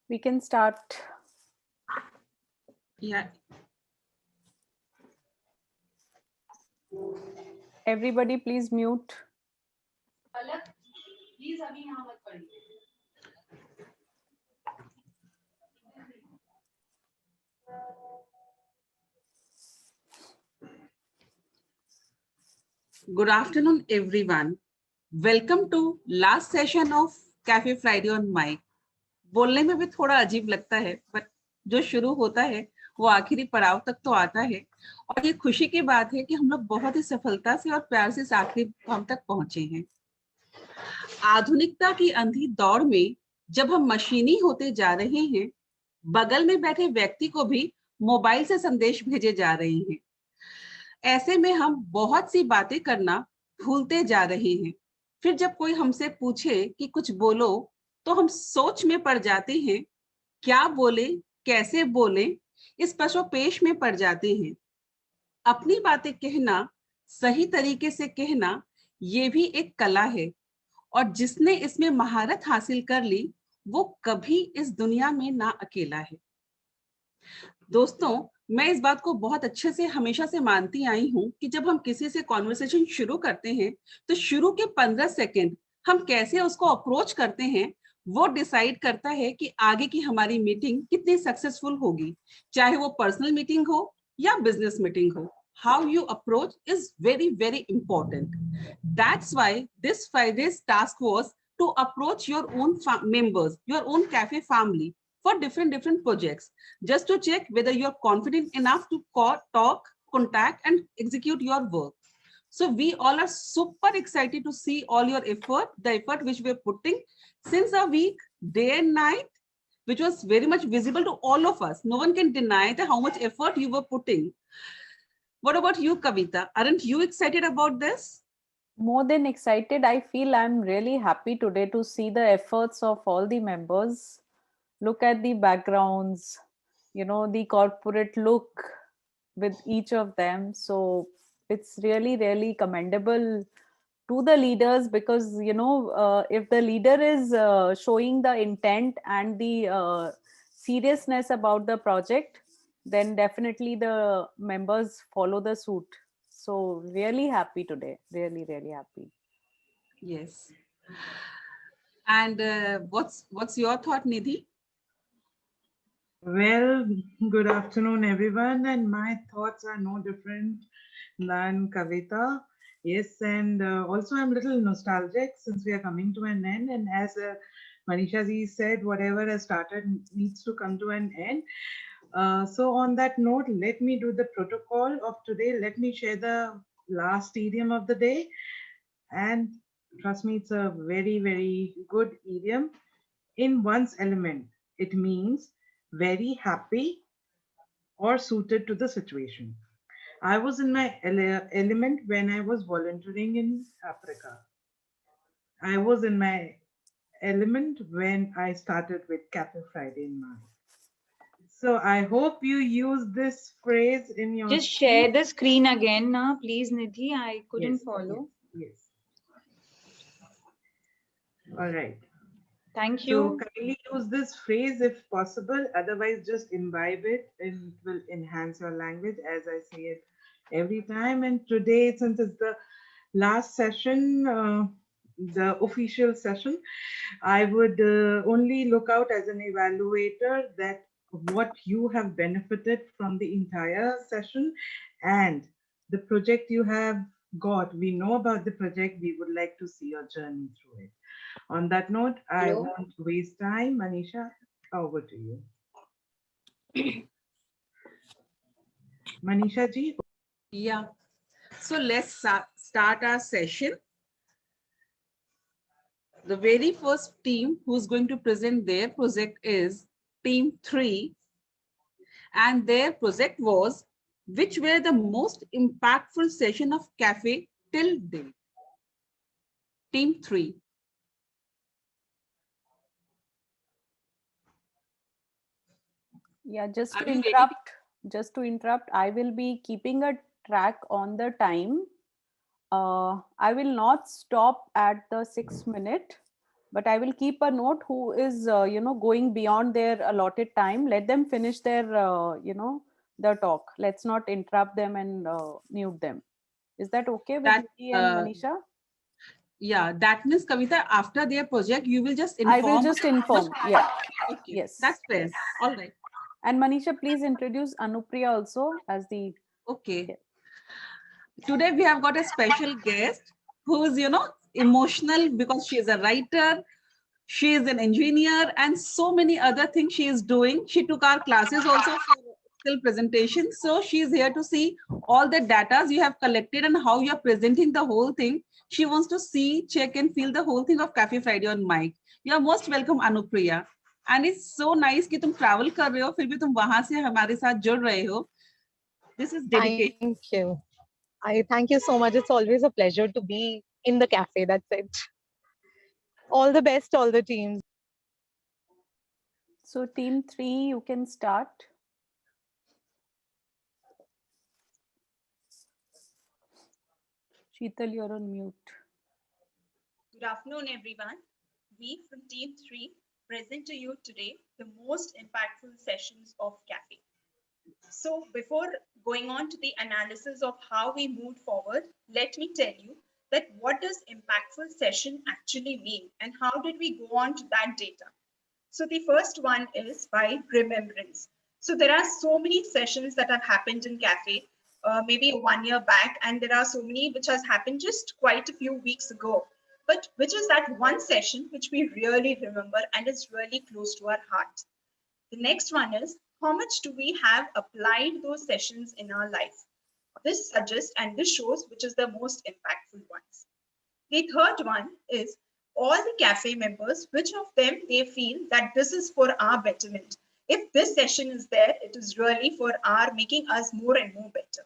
We can start. Yeah. Everybody, please mute. Good afternoon, everyone. Welcome to last session of Cafe Friday on Mic. बोलने में भी थोड़ा अजीब लगता है, पर जो शुरू होता है वो आखिरी पड़ाव तक तो आता है। और ये खुशी की बात है कि हम लोग बहुत ही सफलता से और प्यार से इस आखिरी मुकाम तक पहुंचे हैं। आधुनिकता की अंधी दौड़ में जब हम मशीनी होते जा रहे हैं, बगल में बैठे व्यक्ति को भी मोबाइल से संदेश भेजे जा रहे हैं। ऐसे में हम बहुत सी बातें करना भूलते जा रहे हैं। फिर जब कोई हमसे पूछे कि कुछ बोलो, तो हम सोच में पड़ जाते हैं, क्या बोले, कैसे बोले, इस पशोपेश में पड़ जाते हैं। अपनी बातें कहना, सही तरीके से कहना, ये भी एक कला है, और जिसने इसमें महारत हासिल कर ली, वो कभी इस दुनिया में ना अकेला है। दोस्तों, मैं इस बात को बहुत अच्छे से हमेशा से मानती आई हूं कि जब हम किसी से कॉन्वर्सेशन शुरू करते हैं, तो शुरू के 15 सेकंड हम कैसे उसको अप्रोच करते हैं, वो डिसाइड करता है कि आगे की हमारी मीटिंग कितनी सक्सेसफुल होगी, चाहे वो पर्सनल मीटिंग हो या बिजनेस मीटिंग हो। How you approach is very very important. That's why this Friday's task was to approach your own members, your own cafe family for different projects, just to check whether you're confident enough to talk, contact, and execute your work. So we all are super excited to see all your effort, the effort which we're putting since a week, day and night, which was very much visible to all of us. No one can deny that how much effort you were putting. What about you, Kavita? Aren't you excited about this? More than excited, I feel I'm really happy today to see the efforts of all the members. Look at the backgrounds, the corporate look with each of them. So it's really, really commendable to the leaders, because, if the leader is showing the intent and the seriousness about the project, then definitely the members follow the suit. So really happy today, really, really happy. Yes. And what's your thought, Nidhi? Well, good afternoon, everyone, and my thoughts are no different than Kavita. Yes, and also I'm a little nostalgic since we are coming to an end, and as Manisha ji said, whatever has started needs to come to an end. So on that note, let me do the protocol of today. Let me share the last idiom of the day, and trust me, it's a very, very good idiom. In one's element, it means very happy or suited to the situation. I was in my element when I was volunteering in Africa. I was in my element when I started with Cafe Friday in March. So I hope you use this phrase in your Just share the screen again now, please, Nidhi. I couldn't yes, follow. yes. All right. Thank So you. kindly use this phrase if possible. Otherwise, just imbibe it and it will enhance your language, as I say it every time. And today, since it's the last session, the official session, I would only look out as an evaluator that what you have benefited from the entire session and the project you have got. We know about the project. We would like to see your journey through it. On that note, I Hello. won't waste time. Manisha, over to you. Manisha ji. Yeah. So let's start our session. The very first team who's going to present their project is Team 3. And their project was, which were the most impactful session of Cafe till date? Team 3. Yeah, just Are to you ready? interrupt, I will be keeping a track on the time. I will not stop at the 6 minute. But I will keep a note who is, going beyond their allotted time. Let them finish their, their talk. Let's not interrupt them and mute them. Is that okay with That Nidhi and Manisha? yeah, that means Kavita, after their project, you will just I will inform. just inform. Yeah. Okay, Yes. that's fair. Yes. All right. And Manisha, please introduce Anupriya also as the. Okay. Yeah. Today we have got a special guest who is, emotional because she is a writer, she is an engineer, and so many other things she is doing. She took our classes also for skill presentation. So she is here to see all the data you have collected and how you are presenting the whole thing. She wants to see, check, and feel the whole thing of Cafe Friday on mic. You are most welcome, Anupriya. And it's so nice कि तुम travel कर रहे हो, फिर भी तुम वहां से हमारे साथ जुड़ रहे हो. This is dedication. Thank you. I thank you so much. It's always a pleasure to be in the cafe. That's it. All the best, all the teams. So team 3, you can start. Sheetal, you're on mute. Good afternoon, everyone. We from Team 3 present to you today the most impactful sessions of CAFE. So before going on to the analysis of how we moved forward, let me tell you that what does impactful session actually mean and how did we go on to that data? So the first one is by remembrance. So there are so many sessions that have happened in CAFE, maybe 1 year back, and there are so many which has happened just quite a few weeks ago. But which is that one session which we really remember and is really close to our heart. The next one is how much do we have applied those sessions in our life? This suggests and this shows which is the most impactful ones. The third one is all the cafe members, which of them they feel that this is for our betterment. If this session is there, it is really for our making us more and more better.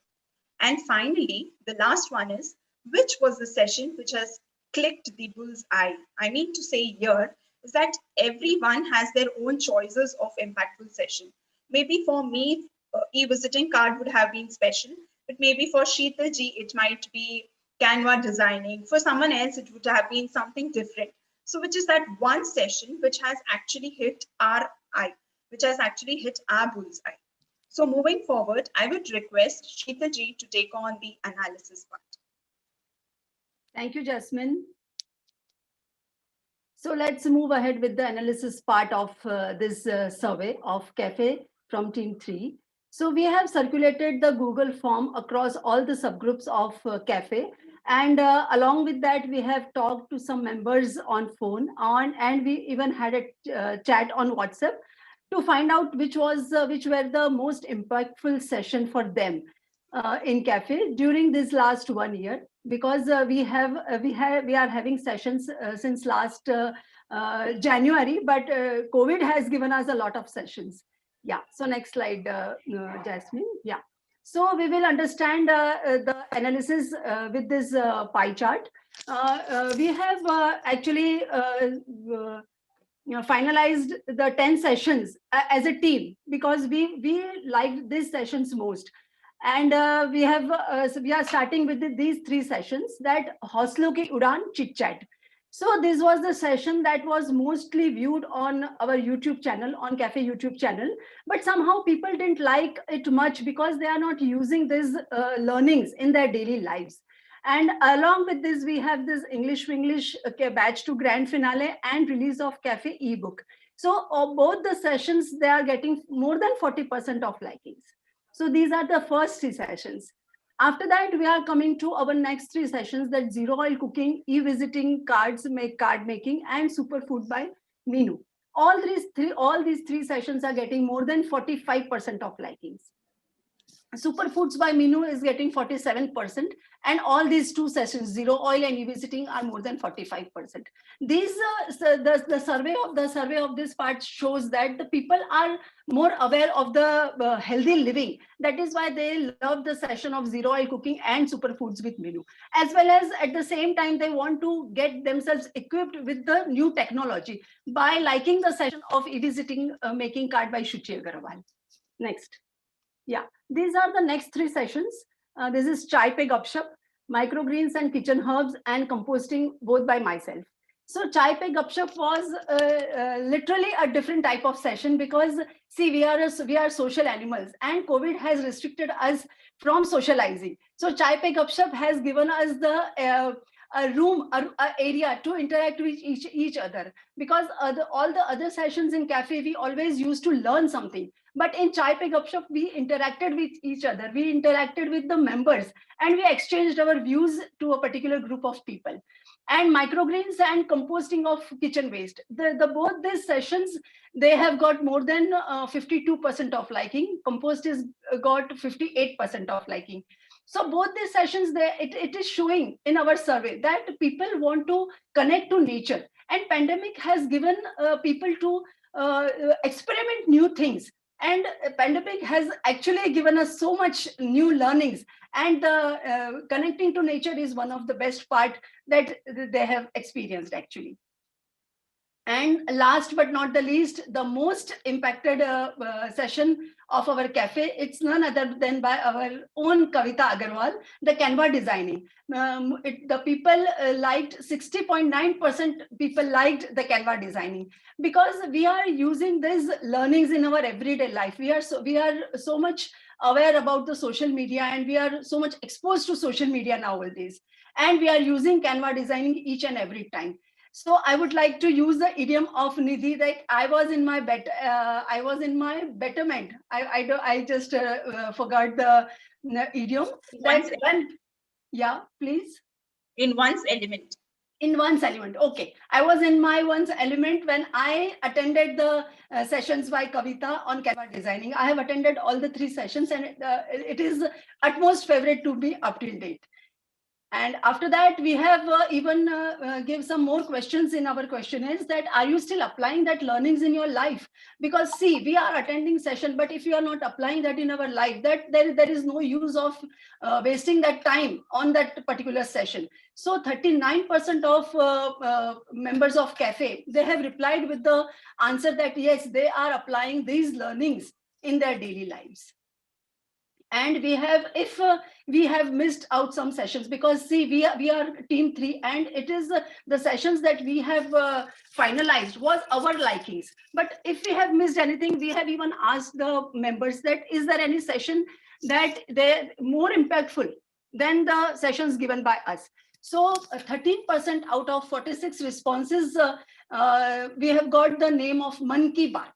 And finally, the last one is which was the session which has clicked the bull's eye. I mean to say here is that everyone has their own choices of impactful session. Maybe for me, e-visiting card would have been special, but maybe for Sheetal ji, it might be Canva designing. For someone else, it would have been something different. So which is that one session which has actually hit our eye, which has actually hit our bull's eye. So moving forward, I would request Sheetal ji to take on the analysis part. Thank you, Jasmine. So let's move ahead with the analysis part of this survey of CAFE from Team 3. So we have circulated the Google form across all the subgroups of CAFE. And along with that, we have talked to some members on phone and we even had a chat on WhatsApp to find out which were the most impactful session for them in CAFE during this last 1 year, because we are having sessions since last January, but COVID has given us a lot of sessions. Yeah. So next slide, Jasmine. Yeah. So we will understand the analysis with this pie chart. We have actually finalized the 10 sessions as a team because we liked these sessions most. And we are starting with these 3 sessions, that Hauslon Ki Udan Chit Chat. So this was the session that was mostly viewed on our YouTube channel, on CAFE YouTube channel, but somehow people didn't like it much because they are not using these learnings in their daily lives. And along with this, we have this English batch to grand finale and release of CAFE ebook. So both the sessions, they are getting more than 40% of likings. So these are the first 3 sessions. After that, we are coming to our next 3 sessions, that zero oil cooking, e-visiting, card making, and superfood by Minu. All these three sessions are getting more than 45% of likings. Superfoods by Minu is getting 47%, and all these 2 sessions, zero oil and e-visiting, are more than 45%. These the survey of this part shows that the people are more aware of the healthy living. That is why they love the session of zero oil cooking and superfoods with Minu, as well as at the same time they want to get themselves equipped with the new technology by liking the session of e-visiting making card by Shuchi Agarwal. Next. Yeah, these are the next 3 sessions. This is Chai Pe Gupshup, microgreens and kitchen herbs, and composting, both by myself. So Chai Pe Gupshup was literally a different type of session, because see, we are social animals, and COVID has restricted us from socializing. So Chai Pe Gupshup has given us the a room, a area to interact with each other, because all the other sessions in cafe we always used to learn something, but in Chai Pe Gupshup we interacted with each other, we interacted with the members, and we exchanged our views to a particular group of people. And microgreens and composting of kitchen waste, the both these sessions, they have got more than 52% of liking. Compost is got 58% of liking. So both these sessions, it is showing in our survey that people want to connect to nature, and pandemic has given people to experiment new things, and pandemic has actually given us so much new learnings, and connecting to nature is one of the best part that they have experienced actually. And last but not the least, the most impacted session of our cafe, it's none other than by our own Kavita Agarwal, the Canva designing. The people liked, 60.9% people liked the Canva designing, because we are using these learnings in our everyday life. We are so much aware about the social media, and we are so much exposed to social media nowadays, and we are using Canva designing each and every time. So I would like to use the idiom of Nidhi, that I was in my betterment. I just forgot the idiom. That when, yeah, please. In one's element. In one's element. Okay, I was in my one's element when I attended the sessions by Kavita on Canva designing. I have attended all the 3 sessions, and it is utmost favorite to me up till date. And after that, we have even give some more questions in our questionnaires, that are you still applying that learnings in your life? Because see, we are attending session, but if you are not applying that in our life, that there is no use of wasting that time on that particular session. So 39% of members of cafe, they have replied with the answer that yes, they are applying these learnings in their daily lives. And we have, if we have missed out some sessions, because see, we are team 3, and it is the sessions that we have finalized was our likings. But if we have missed anything, we have even asked the members that is there any session that they're more impactful than the sessions given by us. So 13% out of 46 responses, we have got the name of Man Ki Baat.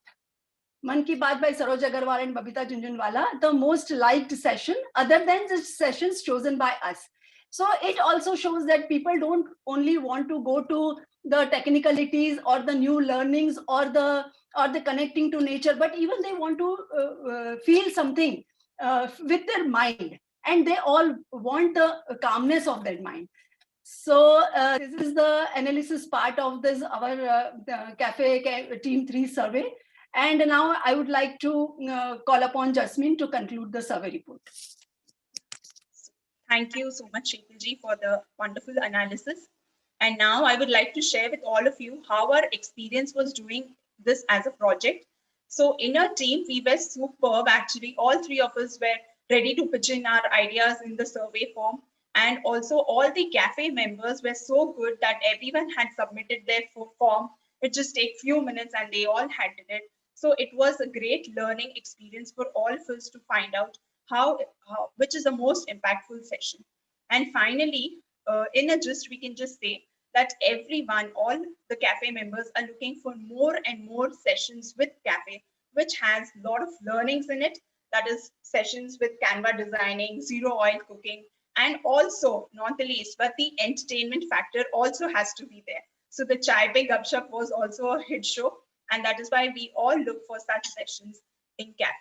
Man Ki Baat by Saroj Agarwal and Babita Junjunwala, the most liked session other than the sessions chosen by us. So it also shows that people don't only want to go to the technicalities or the new learnings or the connecting to nature, but even they want to feel something with their mind, and they all want the calmness of their mind. So this is the analysis part of this our Cafe Team 3 survey. And now I would like to call upon Jasmine to conclude the survey report. Thank you so much, Sheetalji, for the wonderful analysis. And now I would like to share with all of you how our experience was doing this as a project. So in our team, we were superb. Actually, all 3 of us were ready to pitch in our ideas in the survey form. And also all the cafe members were so good that everyone had submitted their form. It just take few minutes and they all handled it. So it was a great learning experience for all of us to find out which is the most impactful session. And finally, in a gist, we can just say that everyone, all the cafe members are looking for more and more sessions with cafe, which has a lot of learnings in it. That is sessions with Canva designing, zero oil cooking, and also not the least, but the entertainment factor also has to be there. So the Chai Pe Gupshup was also a hit show. And that is why we all look for such sessions in cafe.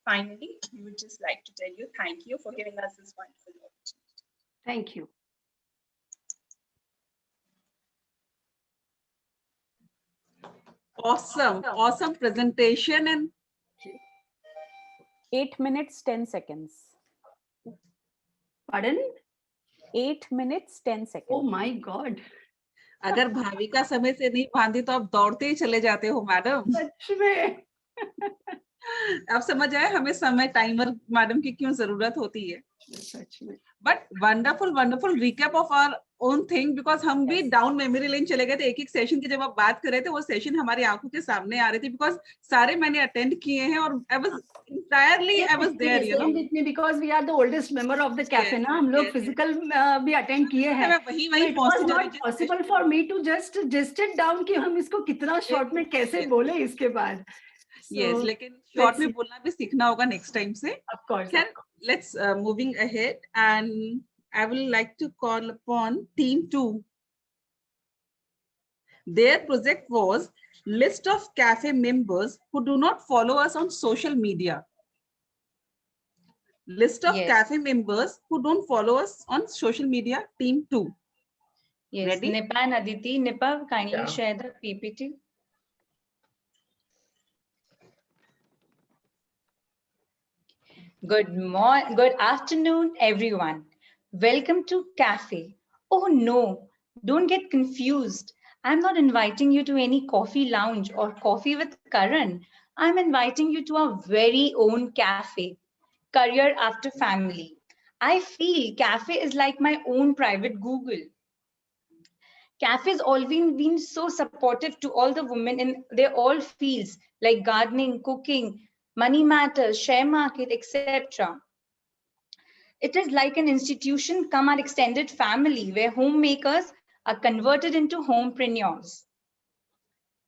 Finally, we would just like to tell you thank you for giving us this wonderful opportunity. Thank you. Awesome presentation. And 8 minutes, 10 seconds. Pardon? 8 minutes, 10 seconds. Oh my God. अगर भाविका समय से नहीं बांधी तो आप दौड़ते ही चले जाते हो मैडम. सच में. अब समझ आया हमें समय टाइमर मैडम की क्यों जरूरत होती है. सच में. But wonderful recap of our own thing, because हम भी Yes. डाउन मेमोरी लेन चले गए थे. एक सेशन की जब आप बात कर रहे थे वो सेशन हमारी आंखों के सामने आ रहे थे, बिकॉज सारे मैंने अटेंड किए हैं और I was entirely I was there, you know. Same with me because we are the oldest member of the cafe. Yes, ना हम लोग yes, physical भी attend किए हैं. मैं वही So it पहुंचती was जा रही not थी. possible for me to just it down कि हम इसको कितना short में कैसे Yes. बोले इसके बाद. Yes, So लेकिन शॉर्ट let's में see. बोलना भी सीखना होगा नेक्स्ट टाइम से. Of course. Then let's moving ahead, and I will like to call upon team 2. Their project was list of cafe members who do not follow us on social media. List of Yes. cafe members who don't follow us on social media, team 2. Yes, Ready? Nipa and Aditi. Nipa, kindly Yeah. share the PPT. Good afternoon, everyone. Welcome to Cafe. Oh no, don't get confused. I'm not inviting you to any coffee lounge or coffee with Karan. I'm inviting you to our very own cafe, Career After Family. I feel cafe is like my own private Google. Cafes always been so supportive to all the women in their all fields like gardening, cooking, money matters, share market, etc. It is like an institution come our extended family where homemakers are converted into homepreneurs.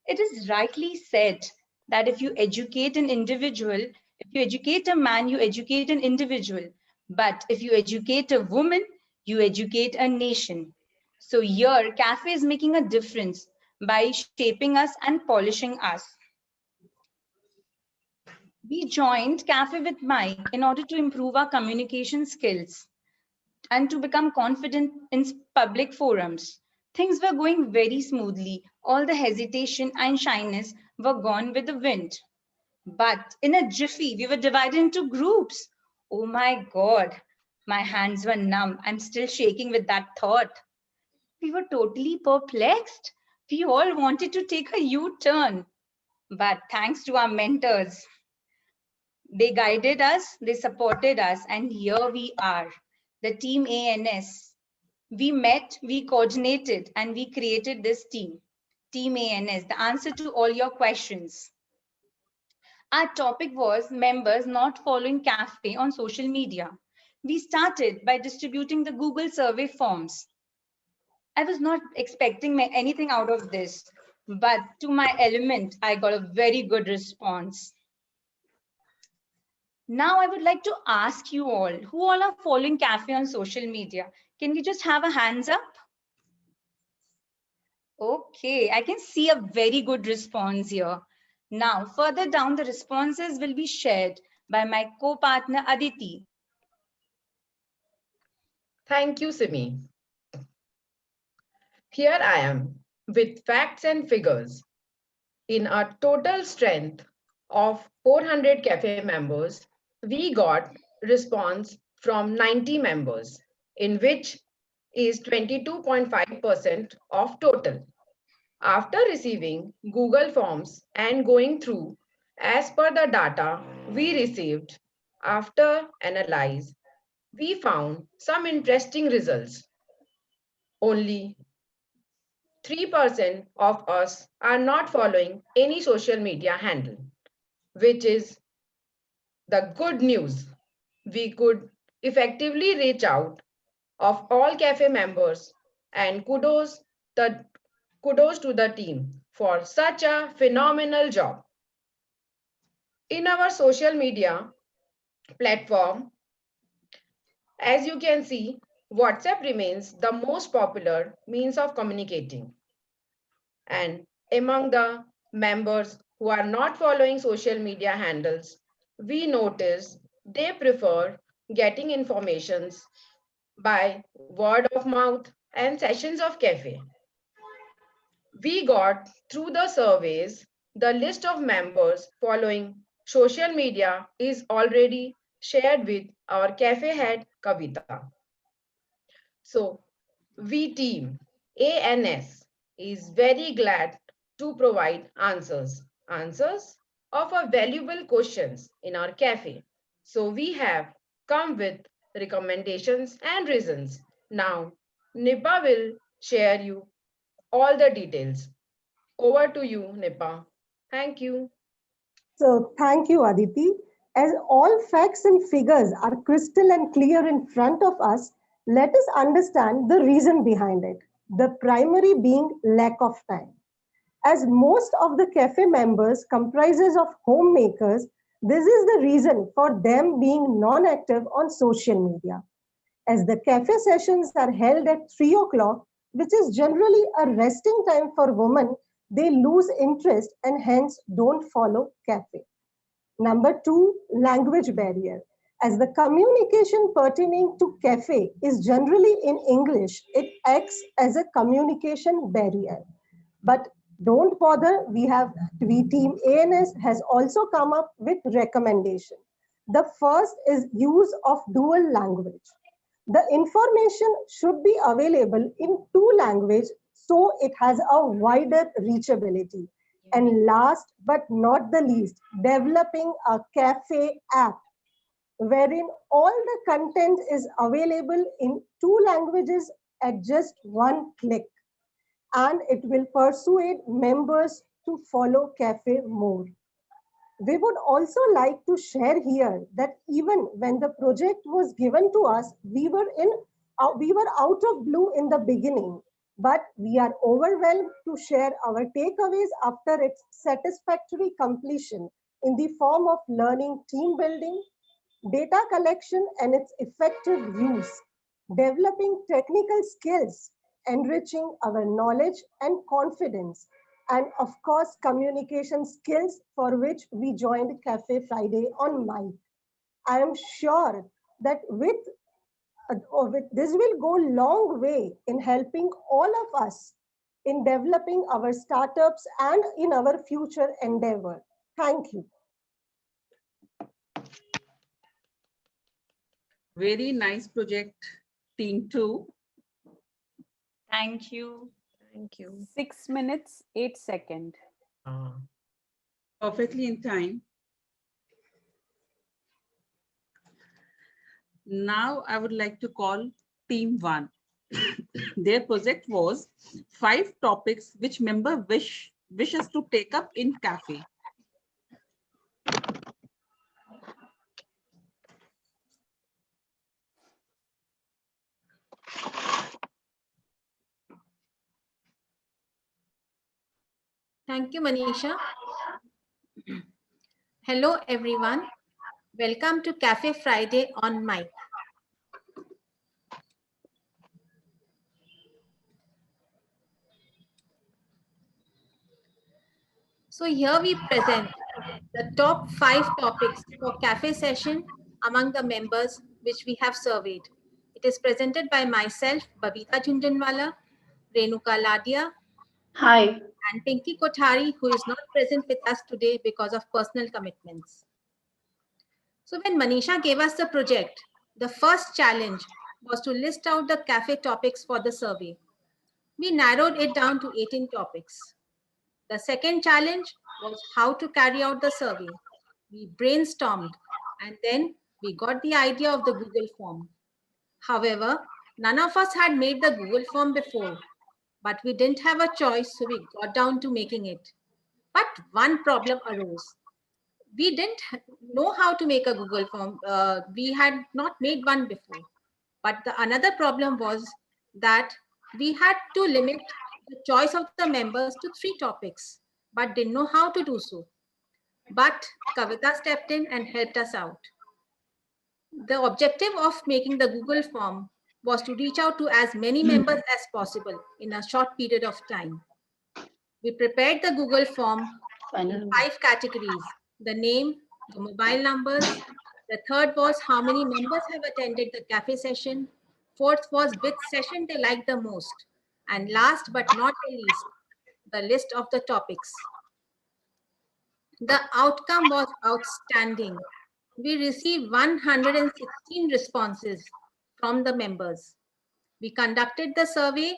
It is rightly said that if you educate an individual, if you educate a man, you educate an individual. But if you educate a woman, you educate a nation. So here, Cafe is making a difference by shaping us and polishing us. We joined Cafe with Mike in order to improve our communication skills and to become confident in public forums. Things were going very smoothly. All the hesitation and shyness were gone with the wind. But in a jiffy, we were divided into groups. Oh my God, my hands were numb. I'm still shaking with that thought. We were totally perplexed. We all wanted to take a U-turn. But thanks to our mentors, they guided us, they supported us, and here we are, the team ANS. We met, we coordinated, and we created this team, Team ANS, the answer to all your questions. Our topic was members not following Cafe on social media. We started by distributing the Google survey forms. I was not expecting anything out of this, but to my element, I got a very good response. Now I would like to ask you all, who all are following Cafe on social media? Can we just have a hands up? Okay, I can see a very good response here. Now, further down, the responses will be shared by my co-partner Aditi. Thank you, Simi. Here I am with facts and figures. In a total strength of 400 cafe members, we got response from 90 members, in which is 22.5% of total. After receiving Google Forms and going through as per the data we received, after analyze, we found some interesting results. Only 3% of us are not following any social media handle, which is the good news. We could effectively reach out of all cafe members, and kudos to the team for such a phenomenal job. In our social media platform, as you can see, WhatsApp remains the most popular means of communicating. And among the members who are not following social media handles, we notice they prefer getting informations by word of mouth and sessions of cafe. We got through the surveys, the list of members following social media is already shared with our cafe head Kavita. So we team ANS is very glad to provide answers. Answers of our valuable questions in our cafe. So we have come with recommendations and reasons. Now, Nipa will share you all the details. Over to you, Nipa. Thank you. So thank you, Aditi. As all facts and figures are crystal and clear in front of us, let us understand the reason behind it. The primary being lack of time. As most of the cafe members comprises of homemakers, this is the reason for them being non-active on social media. As the cafe sessions are held at 3 o'clock, which is generally a resting time for women, they lose interest and hence don't follow cafe. Number two, language barrier. As the communication pertaining to cafe is generally in English, it acts as a communication barrier. But don't bother, we team ANS has also come up with recommendation. The first is use of dual language. The information should be available in two languages so it has a wider reachability. And last but not the least, developing a cafe app wherein all the content is available in two languages at just one click. And it will persuade members to follow cafe more. We would also like to share here that even when the project was given to us, we were out of blue in the beginning, but we are overwhelmed to share our takeaways after its satisfactory completion in the form of learning team building, data collection and its effective use, developing technical skills, enriching our knowledge and confidence, and of course, communication skills for which we joined Cafe Friday on Mic. I am sure that with this will go a long way in helping all of us in developing our startups and in our future endeavor. Thank you. Very nice project, Team 2. Thank you. Thank you. 6 minutes, 8 seconds. Perfectly in time. Now I would like to call Team 1. Their project was 5 topics which member wishes to take up in cafe. Thank you, Manisha. Hello, everyone. Welcome to Cafe Friday on Mic. So here we present the top 5 topics for cafe session among the members which we have surveyed. It is presented by myself, Babita Jhunjhunwala, Renuka Ladia, Hi. and Pinky Kothari, who is not present with us today because of personal commitments. So when Manisha gave us the project, the first challenge was to list out the cafe topics for the survey. We narrowed it down to 18 topics. The second challenge was how to carry out the survey. We brainstormed and then we got the idea of the Google form. However, none of us had made the Google form before, but we didn't have a choice, so we got down to making it. But one problem arose. We didn't know how to make a Google form. We had not made one before. But another problem was that we had to limit the choice of the members to 3 topics, but didn't know how to do so. But Kavita stepped in and helped us out. The objective of making the Google form was to reach out to as many members as possible in a short period of time. We prepared the Google form in 5 categories: the name, the mobile numbers. The third was how many members have attended the cafe session. Fourth was which session they liked the most. And last but not the least, the list of the topics. The outcome was outstanding. We received 116 responses from the members. We conducted the survey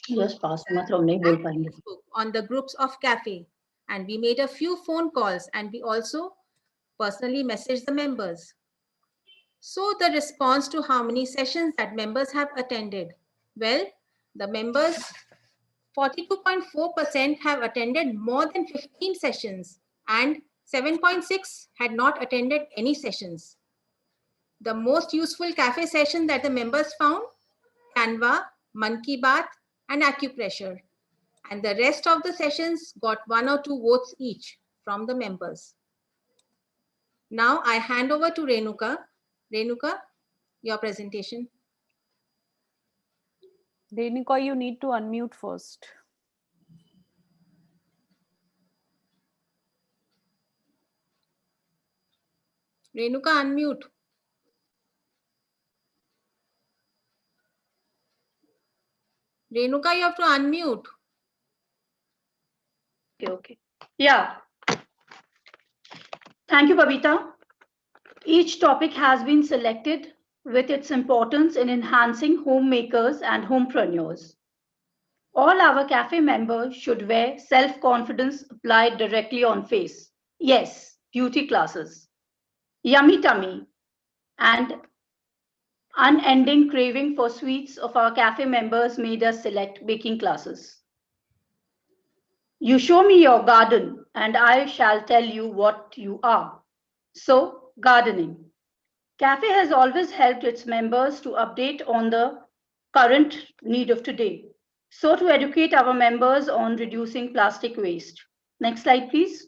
Yes, pass. मतलब नहीं बोल पाएंगे. on the groups of cafe. and we made a few phone calls, and we also personally messaged the members. So the response to how many sessions that members have attended. Well, the members 42.4% have attended more than 15 sessions and 7.6 had not attended any sessions. The most useful cafe session that the members found, Canva, Mann Ki Baat and acupressure. And the rest of the sessions got 1 or 2 votes each from the members. Now I hand over to Renuka. Renuka, your presentation. Renuka, you need to unmute first. Renuka, unmute. Renuka, you have to unmute. Okay. Yeah. Thank you, Babita. Each topic has been selected with its importance in enhancing homemakers and homepreneurs. All our cafe members should wear self-confidence applied directly on face. Yes, beauty classes. Yummy tummy and unending craving for sweets of our cafe members made us select baking classes. You show me your garden and I shall tell you what you are. So, gardening. Cafe has always helped its members to update on the current need of today. So, to educate our members on reducing plastic waste. Next slide, please.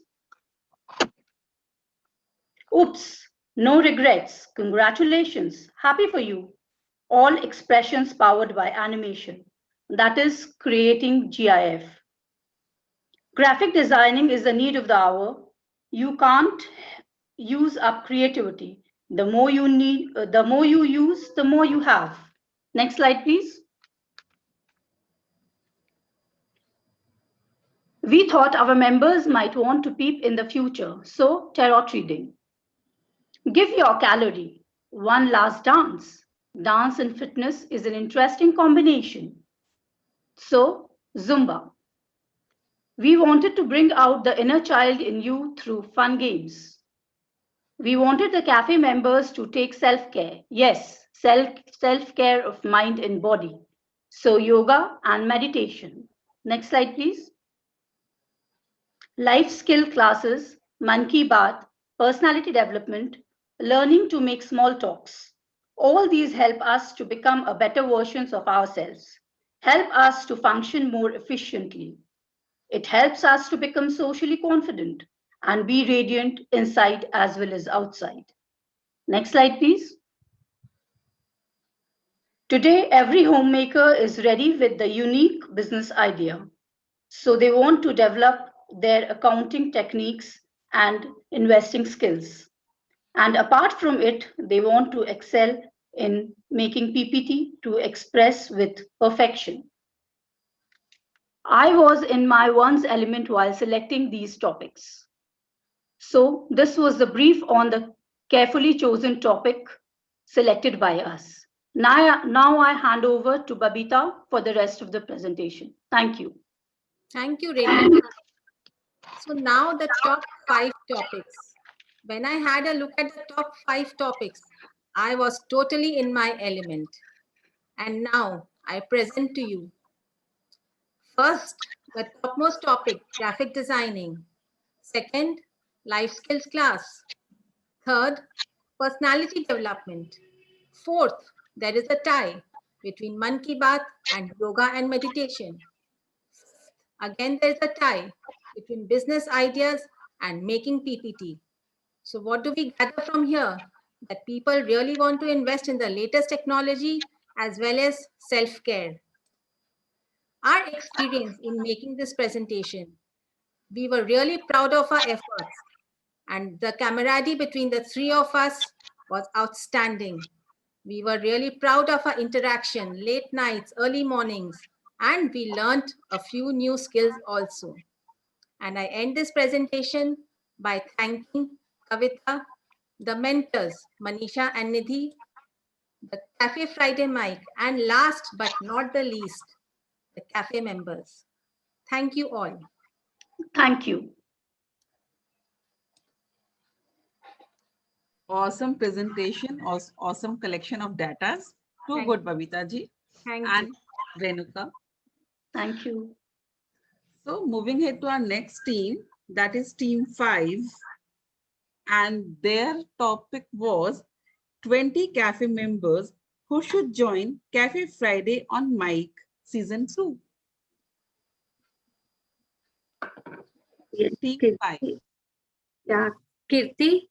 Oops, no regrets. Congratulations. Happy for you. All expressions powered by animation. That is creating GIF. Graphic designing is the need of the hour. You can't use up creativity. The more you use, the more you have. Next slide, please. We thought our members might want to peep in the future, so tarot reading. Give your calorie. One last dance. Dance and fitness is an interesting combination. So, Zumba. We wanted to bring out the inner child in you through fun games. We wanted the cafe members to take self-care. Yes, self-care of mind and body. So yoga and meditation. Next slide, please. Life skill classes, Mann Ki Baat, personality development, learning to make small talks. All these help us to become a better versions of ourselves, help us to function more efficiently. It helps us to become socially confident and be radiant inside as well as outside. Next slide, please. Today, every homemaker is ready with the unique business idea. So they want to develop their accounting techniques and investing skills. And apart from it, they want to excel in making PPT to express with perfection. I was in my one's element while selecting these topics. So this was the brief on the carefully chosen topic selected by us. Now I hand over to Babita for the rest of the presentation. Thank you. Thank you, Renuka. So now the top 5 topics. When I had a look at the top 5 topics, I was totally in my element. And now I present to you. First, the topmost topic, graphic designing. Second, life skills class. Third, personality development. Fourth, there is a tie between Mann Ki Baat and yoga and meditation. Again, there is a tie between business ideas and making PPT. So what do we gather from here? That people really want to invest in the latest technology as well as self-care. Our experience in making this presentation, we were really proud of our efforts, and the camaraderie between the 3 of us was outstanding. We were really proud of our interaction, late nights, early mornings, and we learned a few new skills also. And I end this presentation by thanking Kavita, the mentors, Manisha and Nidhi, the Cafe Friday mic, and last but not the least, the cafe members. Thank you all. Thank you. Awesome presentation, awesome collection of data. Too good, Babita ji and Renuka. Thank you. So moving ahead to our next team, that is team 5. And their topic was 20 cafe members who should join Cafe Friday on Mic season 2. Yes, Team 5. Yeah, Kirti.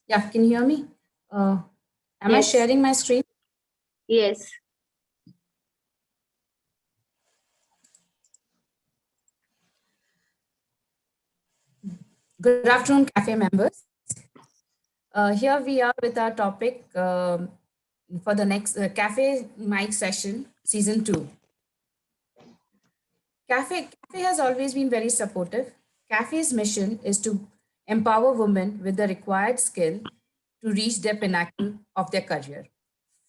Yeah, can you hear me? Am I Yes. sharing my screen? Yes. Good afternoon, cafe members. Here we are with our topic for the next Cafe Mic session, season 2. Cafe has always been very supportive. Cafe's mission is to empower women with the required skill to reach their pinnacle of their career.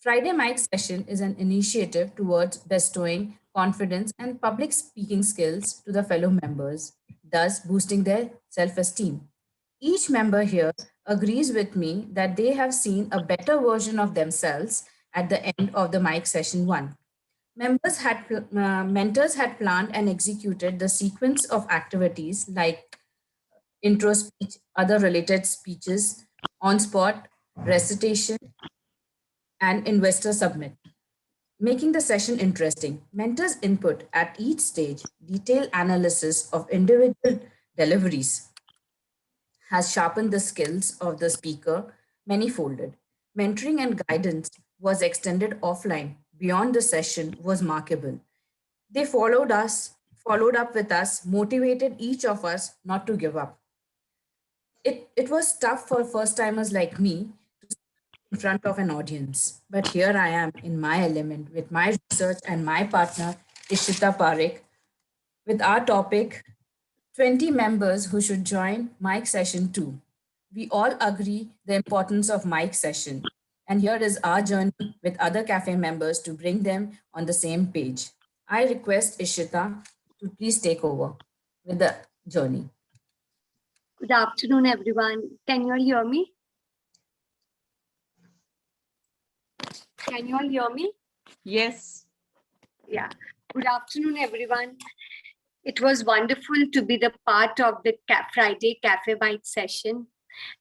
Friday Mic session is an initiative towards bestowing confidence and public speaking skills to the fellow members, thus boosting their self-esteem. Each member here agrees with me that they have seen a better version of themselves at the end of the mic session 1. Mentors had planned and executed the sequence of activities like intro speech, other related speeches, on spot, recitation, and investor submit, making the session interesting. Mentors' input at each stage, detailed analysis of individual deliveries, has sharpened the skills of the speaker many-folded. Mentoring and guidance was extended offline beyond the session was markable. They followed up with us, motivated each of us not to give up. It was tough for first timers like me to speak in front of an audience, but here I am in my element with my research and my partner, Ishita Parekh, with our topic 20 members who should join Mic Session 2. We all agree the importance of Mic Session, and here is our journey with other cafe members to bring them on the same page. I request Ishita to please take over with the journey. Good afternoon, everyone. Can you all hear me? Can you all hear me? Yes. Yeah. Good afternoon, everyone. It was wonderful to be the part of the Friday Cafe Mic session.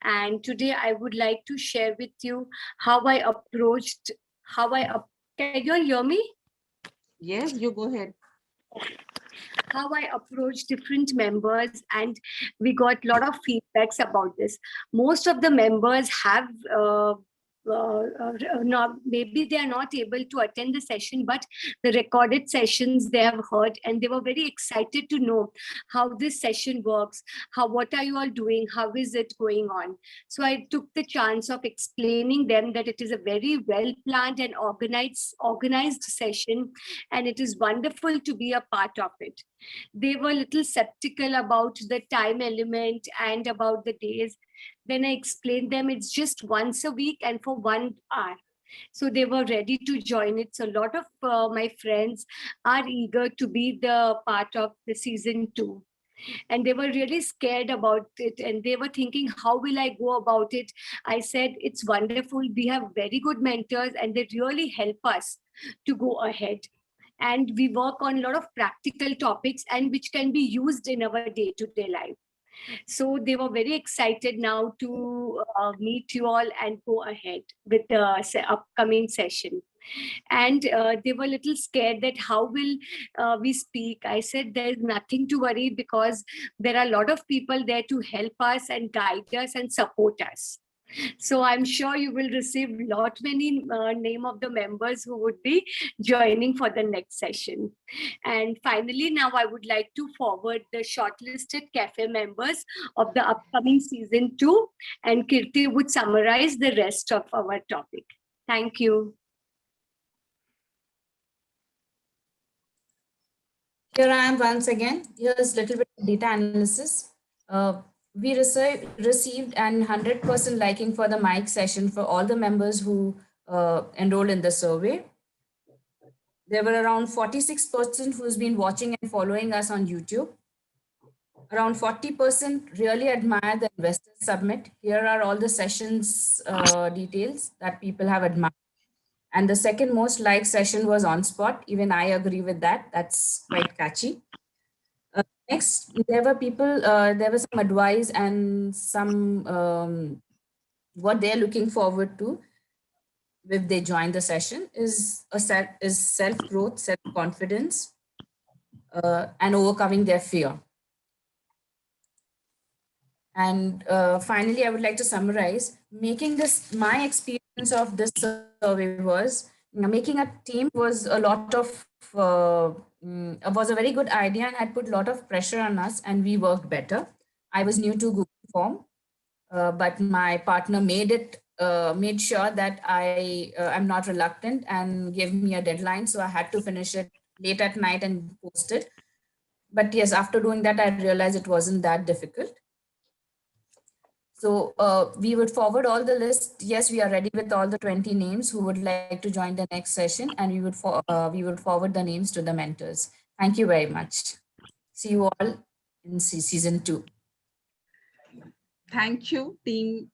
And today I would like to share with you how I approached, can you all hear me? Yes, you go ahead. How I approached different members, and we got a lot of feedbacks about this. Most of the members have not, maybe they are not able to attend the session, but the recorded sessions they have heard, and they were very excited to know how this session works, what are you all doing, how is it going on. So I took the chance of explaining them that it is a very well planned and organized session, and it is wonderful to be a part of it. They were a little skeptical about the time element and about the days. Then I explained them it's just once a week and for 1 hour. So they were ready to join it. So a lot of my friends are eager to be the part of the season 2. And they were really scared about it. And they were thinking, how will I go about it? I said, it's wonderful. We have very good mentors and they really help us to go ahead. And we work on a lot of practical topics and which can be used in our day-to-day life. So they were very excited now to meet you all and go ahead with the upcoming session. And they were a little scared that how will we speak. I said there's nothing to worry because there are a lot of people there to help us and guide us and support us. So I'm sure you will receive many name of the members who would be joining for the next session. And finally, now I would like to forward the shortlisted cafe members of the upcoming season 2, and Kirti would summarize the rest of our topic. Thank you. Here I am once again. Here's a little bit of data analysis. we received an 100% liking for the mic session for all the members who enrolled in the survey. There were around 46% who's been watching and following us on YouTube. Around 40% really admire the Investor Summit. Here are all the sessions details that people have admired. And the second most liked session was On Spot. Even I agree with that. That's quite catchy. Next, there were people, there was some advice and some what they're looking forward to if they join the session is self-growth, self-confidence, and overcoming their fear. And finally, I would like to summarize, my experience of this survey was, making a team was a lot of, was a very good idea and had put a lot of pressure on us, and we worked better. I was new to Google Form, but my partner made sure that I'm not reluctant and gave me a deadline. So I had to finish it late at night and post it. But yes, after doing that, I realized it wasn't that difficult. So we would forward all the list. Yes, we are ready with all the 20 names who would like to join the next session, and we would forward the names to the mentors. Thank you very much. See you all in season 2. Thank you, team.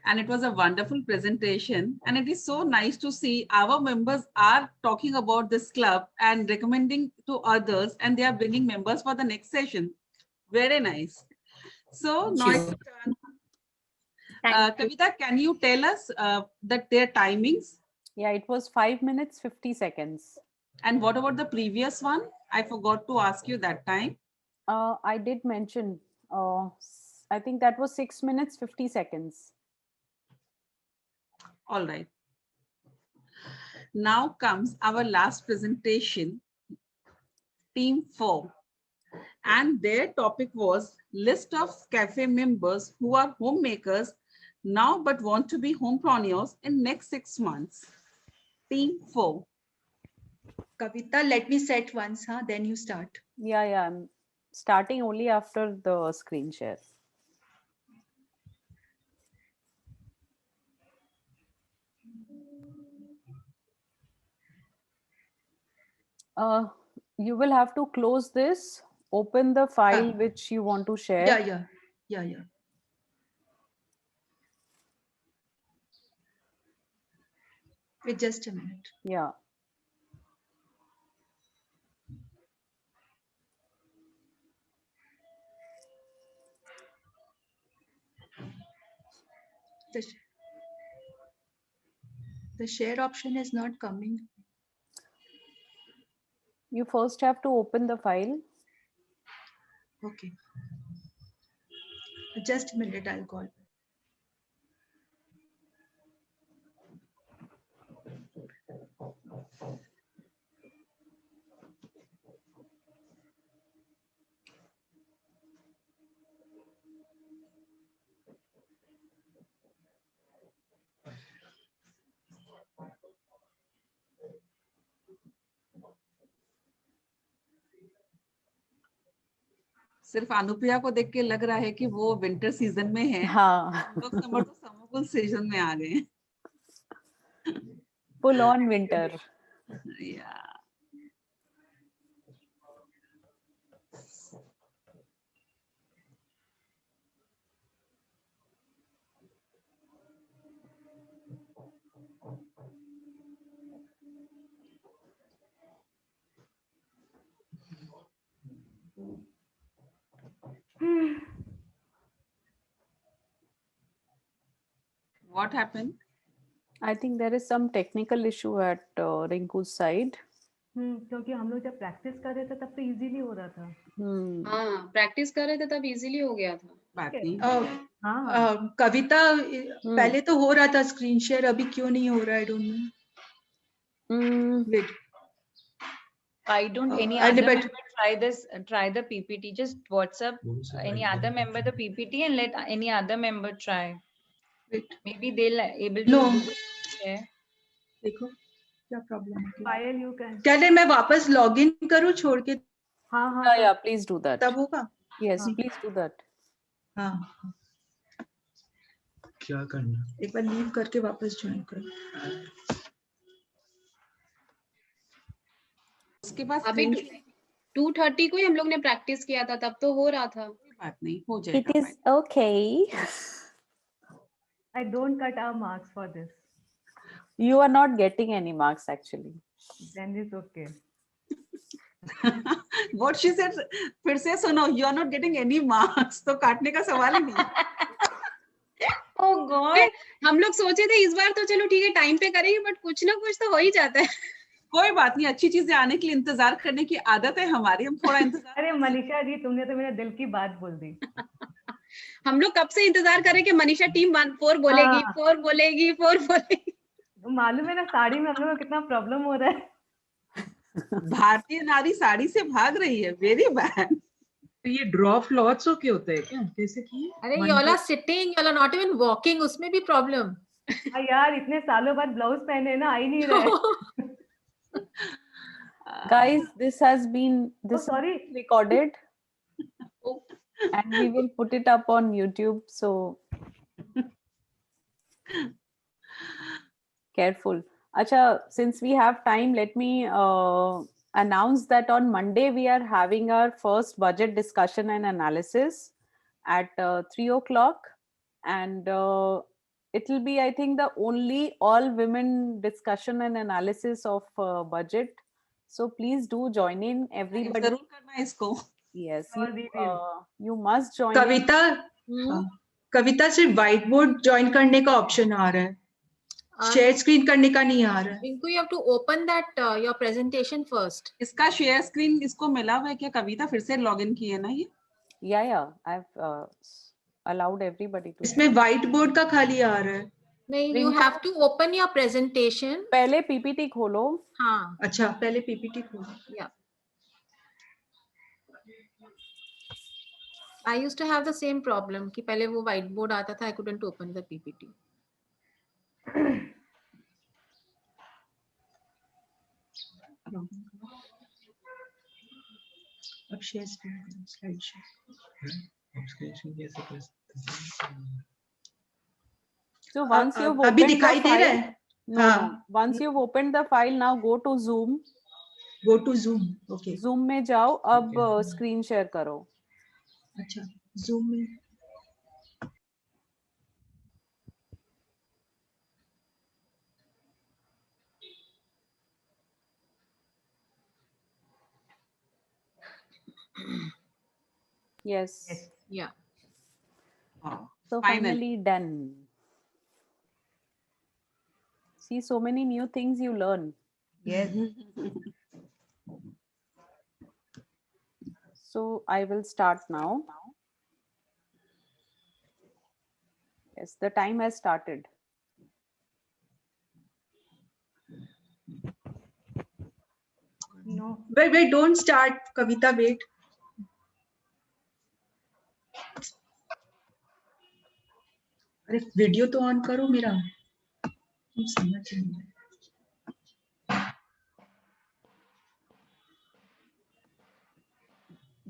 And it was a wonderful presentation. And it is so nice to see our members are talking about this club and recommending to others, and they are bringing members for the next session. Very nice. So now it's turn. Kavita, can you tell us that their timings? Yeah, it was 5 minutes, 50 seconds. And what about the previous one? I forgot to ask you that time. I did mention, I think that was 6 minutes, 50 seconds. All right. Now comes our last presentation, Team 4. And their topic was list of cafe members who are homemakers now but want to be homepreneurs in next 6 months. Team 4. Kavita, let me set once, then you start. Yeah, I'm starting only after the screen share. You will have to close this, open the file which you want to share. Yeah. Wait just a minute. Yeah. The share option is not coming. You first have to open the file. Okay. Just a minute, I'll call. सिर्फ अनुप्रिया को देख के लग रहा है कि वो winter season में है। हाँ। लोग समर तो समर सीजन में आ गए। Full on winter. Yeah. What happened? I think there is some technical issue at Rinku's side. क्योंकि हम लोग जब प्रैक्टिस कर रहे थे तब तो इजीली हो रहा था। हाँ, प्रैक्टिस कर रहे थे तब इजीली हो गया था। बात नहीं। कविता पहले तो हो रहा था स्क्रीन शेयर, अभी क्यों नहीं हो रहा है? I don't know. Why don't any other member try the PPT? Just WhatsApp any other member the PPT and let any other member try. Maybe they'll able to share. देखो क्या problem है। File you can. क्या मैं वापस login करूँ छोड़ के? हाँ, please do that. तब होगा? Yes, please do that. हाँ क्या करना? एक बार लीव करके वापस ज्वाइन करो। उसके बाद अभी 2:30 को ही हम लोग ने प्रैक्टिस किया था, तब तो हो रहा था। कोई बात नहीं, हो It जाएगा। is okay. I don't cut our marks for this. You are not getting any marks actually. Then it's okay. What she said, फिर से सुनो, you are not getting any marks, तो काटने का सवाल ही नहीं। Oh God, हम लोग सोचे थे इस बार तो चलो ठीक है टाइम पे करेंगे, बट कुछ ना कुछ तो हो ही जाता है। कोई बात नहीं, अच्छी चीजें आने के लिए इंतजार करने की आदत है हमारी, हम थोड़ा इंतजार। अरे मनीषा जी, तुमने तो मेरे दिल की बात बोल दी। हम लोग कब से इंतजार करें कि मनीषा टीम 4 बोलेगी, 4 बोलेगी, 4 बोलेगी। मालूम है ना, साड़ी में हम लोग को कितना प्रॉब्लम हो रहा है। भारतीय नारी साड़ी से भाग रही है, वेरी बैड। तो ये ड्रॉप लॉट्स ओके होता है क्या? कैसे किए? अरे you all are sitting, you all are not even walking, उसमें भी प्रॉब्लम। यार इतने सालों बाद ब्लाउज पहने ना, आ ही नहीं रहे। Guys, this has been sorry. recorded and we will put it up on YouTube, so careful. Acha, since we have time, let me announce that on Monday we are having our first budget discussion and analysis at 3 o'clock, and it will be, I think, the only all women discussion and analysis of budget. So please do join in, everybody. जरूर करना इसको। Yes, you must join. कविता, कविता सिर्फ white board join करने का option आ रहा है, share screen करने का नहीं आ रहा है। Rinku, you have to open that your presentation first. इसका शेयर स्क्रीन इसको मिला हुआ है क्या? कविता फिर से लॉगिन की है ना ये? Yeah, I've allowed everybody to. इसमें व्हाइट बोर्ड का खाली आ रहा है। नहीं, you have to open your presentation. पहले पीपीटी खोलो। हाँ। अच्छा, पहले पीपीटी खोलो। Yeah. I used to have the same problem कि पहले वो white board आता था, I couldn't open the PPT. अब शेयर स्क्रीन, स्लाइड शेयर। अब स्क्रीन कैसे कर सकते हैं? So once you've अभी opened दिखाई the दे रहा file, है? no, once you've opened the file, now go to Zoom. Go to Zoom, okay. Zoom में जाओ, अब screen share करो। अच्छा, Zoom में। Yes. Yeah. So finally done. See, so many new things you learn. Yes. So I will start now. Yes, the time has started. No. Wait, don't start, Kavita, wait. अरे video तो on करो मेरा, तुम समझ नहीं।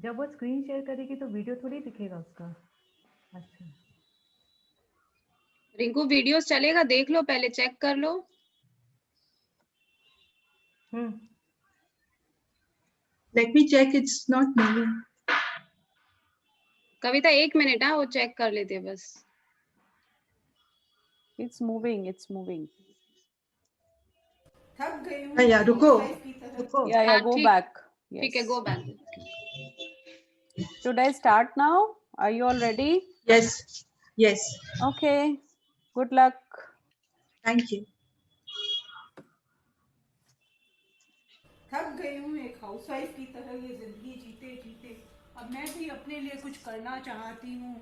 जब वो screen share करेगी तो वीडियो थोड़ी दिखेगा उसका। अच्छा, रिंकू वीडियोस चलेगा, देख लो, पहले चेक कर लो। Let me check, it's not moving. Kavita 1 minute, हाँ वो चेक कर लेते हैं बस। It's moving, it's moving. थक गई हूँ। हाँ यार, रुको। Yeah, go back. ठीक है, Yes. go back. Should I start now? Are you all ready? Yes, yes. Okay. Good luck. Thank you. थक गई हूँ एक हाउसवाइफ की तरह ये जिंदगी जीते जीते। अब मैं भी अपने लिए कुछ करना चाहती हूँ,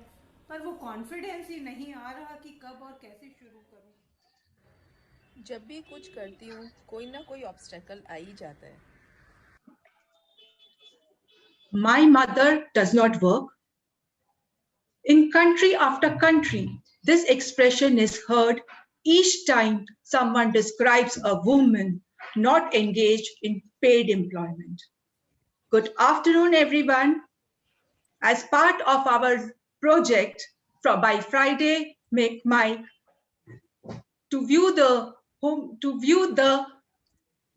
पर वो कॉन्फिडेंस ही नहीं आ रहा कि कब और कैसे शुरू करूँ। जब भी कुछ करती हूँ कोई ना कोई ऑब्स्टेकल आ ही जाता है। My mother does not work. In country after country, this expression is heard each time someone describes a woman not engaged in paid employment. Good afternoon, everyone. As part of our project by Friday Make Mike to view the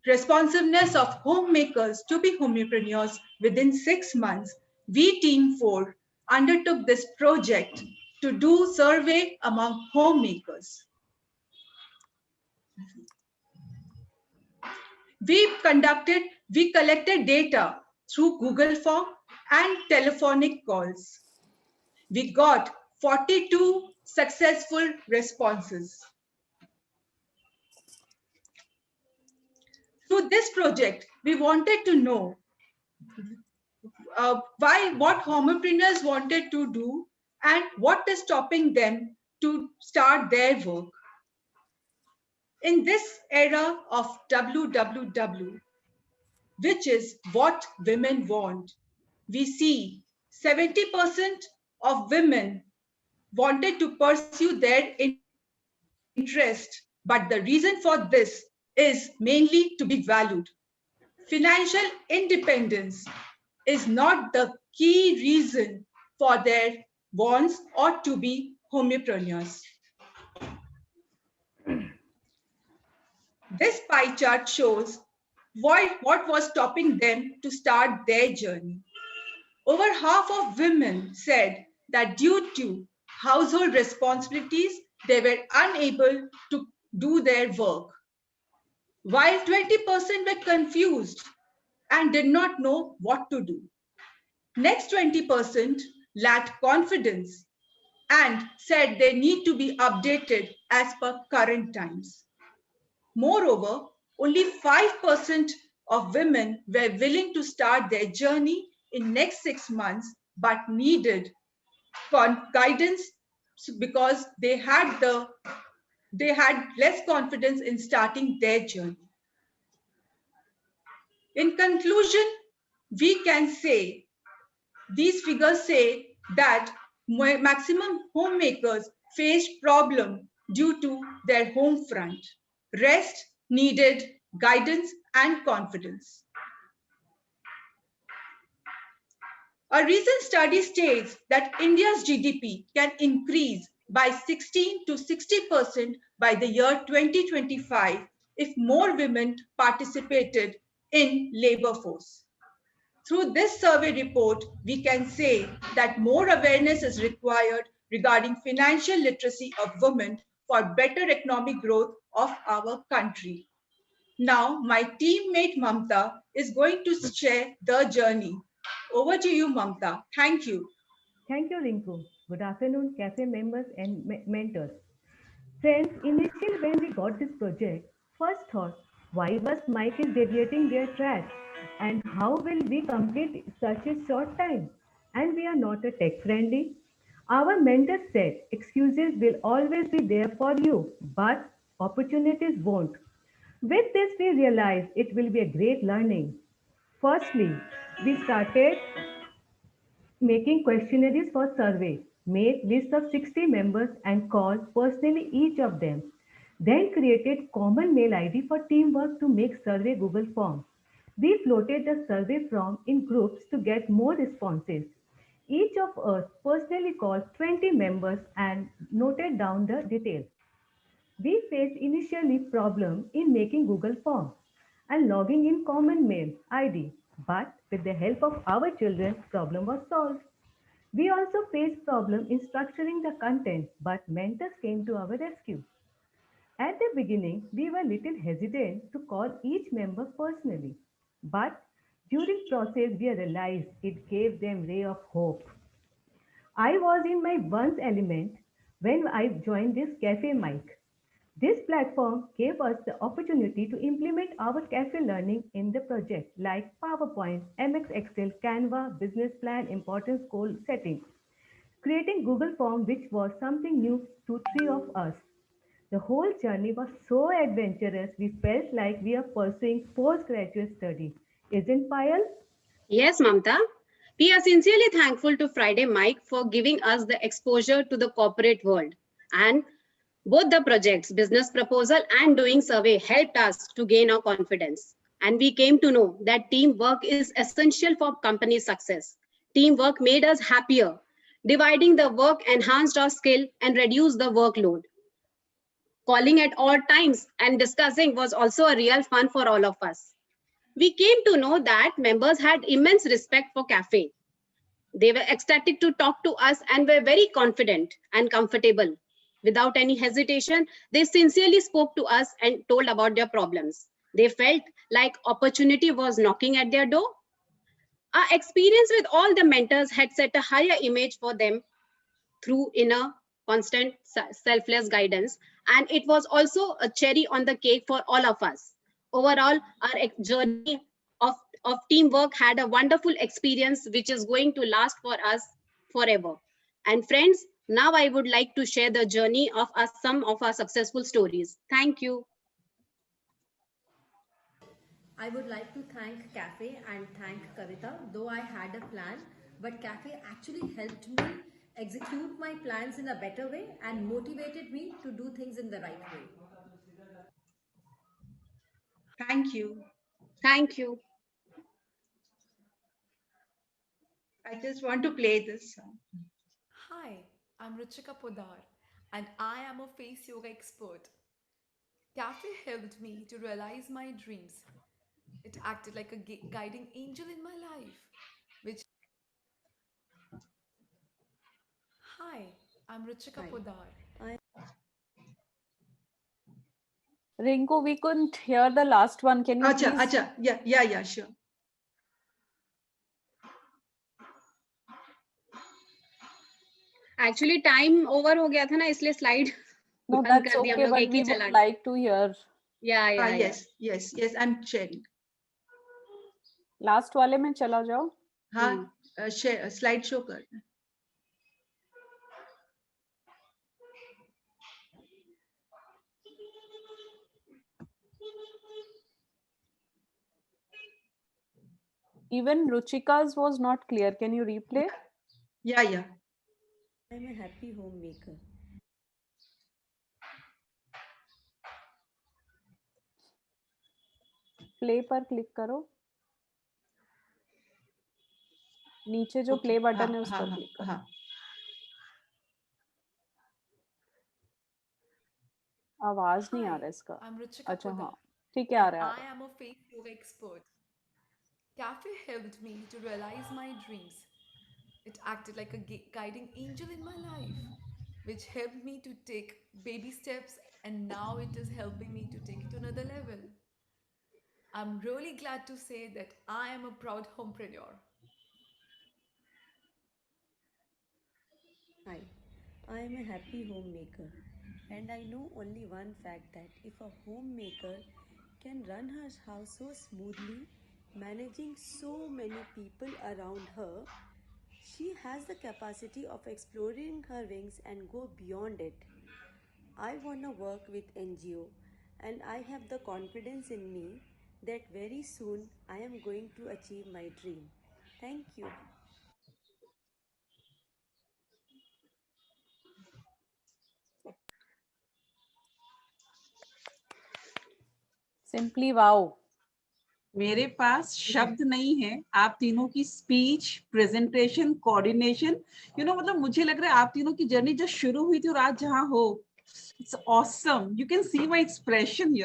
responsiveness of homemakers to be homepreneurs within 6 months. We Team 4 undertook this project to do survey among homemakers. We collected data through Google Form and telephonic calls. We got 42 successful responses. Through this project, we wanted to know what homepreneurs wanted to do and what is stopping them to start their work. In this era of WWW, which is what women want, we see 70% of women wanted to pursue their interest, but the reason for this is mainly to be valued. Financial independence is not the key reason for their wants or to be homepreneurs. This pie chart shows what was stopping them to start their journey. Over half of women said that due to household responsibilities, they were unable to do their work, while 20% were confused and did not know what to do. Next 20% lacked confidence and said they need to be updated as per current times. Moreover, only 5% of women were willing to start their journey in next 6 months, but needed guidance because they had less confidence in starting their journey. In conclusion, we can say, these figures say that maximum homemakers faced problem due to their home front. Rest needed guidance and confidence. A recent study states that India's GDP can increase by 16 to 60% by the year 2025 if more women participated in labor force. Through this survey report, we can say that more awareness is required regarding financial literacy of women for better economic growth of our country. Now, my teammate Mamta is going to share the journey. Over to you, Mamta. Thank you. Thank you, Rinku. Good afternoon, cafe members and mentors. Friends, initially when we got this project, first thought, why was Mike is deviating their track? And how will we complete such a short time? And we are not a tech friendly. Our mentor said, excuses will always be there for you, but opportunities won't. With this, we realized it will be a great learning. Firstly, we started making questionnaires for survey, made list of 60 members and called personally each of them. Then created common mail ID for teamwork to make survey Google form. We floated the survey form in groups to get more responses. Each of us personally called 20 members and noted down the details. We faced initially problem in making Google form and logging in common mail ID, but with the help of our children, problem was solved. We also faced problem in structuring the content, but mentors came to our rescue. At the beginning, we were little hesitant to call each member personally, but during process, we realized it gave them ray of hope. I was in my once element when I joined this Cafe Mike. This platform gave us the opportunity to implement our cafe learning in the project like PowerPoint, MX Excel, Canva, business plan, importance goal setting. Creating Google Form, which was something new to 3 of us. The whole journey was so adventurous, we felt like we are pursuing postgraduate study. Isn't Payal? Yes, Mamta. We are sincerely thankful to Friday Mike for giving us the exposure to the corporate world. And both the projects, business proposal and doing survey, helped us to gain our confidence. And we came to know that teamwork is essential for company success. Teamwork made us happier. Dividing the work enhanced our skill and reduced the workload. Calling at all times and discussing was also a real fun for all of us. We came to know that members had immense respect for cafe. They were ecstatic to talk to us and were very confident and comfortable. Without any hesitation, they sincerely spoke to us and told about their problems. They felt like opportunity was knocking at their door. Our experience with all the mentors had set a higher image for them through inner, constant, selfless guidance. And it was also a cherry on the cake for all of us. Overall, our journey of teamwork had a wonderful experience, which is going to last for us forever. And friends, now I would like to share the journey of some of our successful stories. Thank you. I would like to thank Cafe and thank Kavita. Though I had a plan, but Cafe actually helped me execute my plans in a better way and motivated me to do things in the right way. Thank you. Thank you. I just want to play this song. Hi, I'm Ruchika Podar and I am a face yoga expert. Cafe helped me to realize my dreams. It acted like a guiding angel in my life, which Hi, I'm Ruchika Podar. Rinku, we couldn't hear the last one. Can you please? Acha, yeah, sure. Actually, time over हो गया था ना, इसलिए slide No, बंद that's कर दिया, हम okay, लोग but एक ही we would चला गया. like to hear. Yeah. Yes, I'm sharing. Last वाले में चला जाओ. हाँ, slide show कर. Even Ruchika's was not clear. Can you replay? Yeah. I'm a happy homemaker. Play पर क्लिक करो. नीचे जो प्ले बटन है उस पर क्लिक करो. आवाज नहीं आ रहा इसका. अच्छा हाँ, ठीक है, आ रहा है. I am a face yoga expert. Cafe helped me to realize my dreams. It acted like a guiding angel in my life, which helped me to take baby steps, and now it is helping me to take it to another level. I'm really glad to say that I am a proud homepreneur. Hi, I am a happy homemaker, and I know only one fact that if a homemaker can run her house so smoothly, managing so many people around her, she has the capacity of exploring her wings and go beyond it. I want to work with NGO, and I have the confidence in me that very soon I am going to achieve my dream. Thank you. Simply wow. मेरे पास शब्द नहीं है. आप तीनों की speech, presentation, coordination, मतलब मुझे लग रहा है आप तीनों की जर्नी जो शुरू हुई थी और आज जहाँ हो, it's awesome. You can see my expression,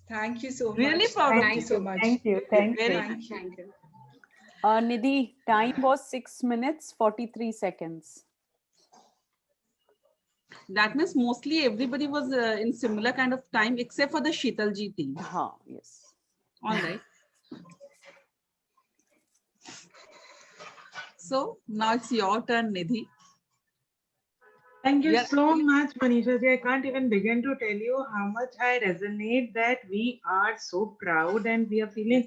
Thank you so much. Really proud of you. So much. Thank you. Very Thank you. Nidhi, time was 6 minutes 43 seconds. That means mostly everybody was in similar kind of time except for the Sheetal ji team. Yes. All right. So now it's your turn, Nidhi. Thank you so much, Manisha ji. I can't even begin to tell you how much I resonate that we are so proud and we are feeling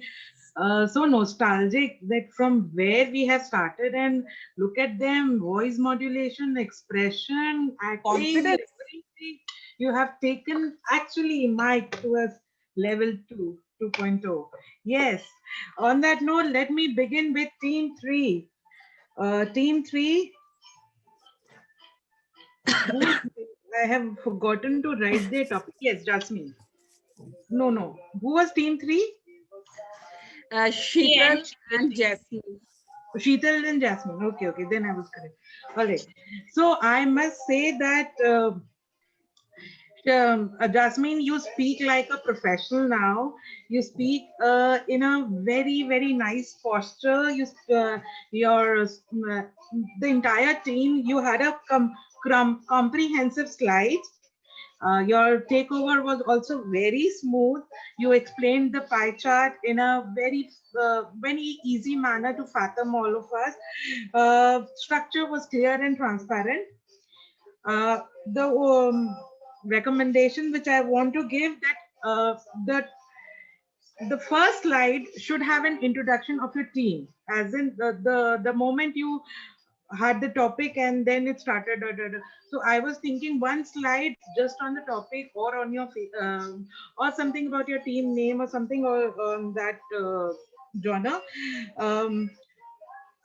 so nostalgic that from where we have started, and look at them, voice modulation, expression, acting, confidence. Everything. You have taken actually Mike to a level 2.0. Yes. On that note, let me begin with team 3. Team 3. I have forgotten to write their topic. Yes, Jasmine. No. Who was team 3? Sheetal and Jasmine. Sheetal and Jasmine. Okay, okay, then I was correct. All right. So I must say that Jasmine, you speak like a professional now. You speak in a very, very nice posture. Your the entire team. You had a comprehensive slide. Your takeover was also very smooth. You explained the pie chart in a very easy manner to fathom all of us. Structure was clear and transparent. The recommendation which I want to give, that the first slide should have an introduction of your team, as in the moment you had the topic and then it started. So I was thinking one slide just on the topic, or on your or something about your team name or something, or on that genre.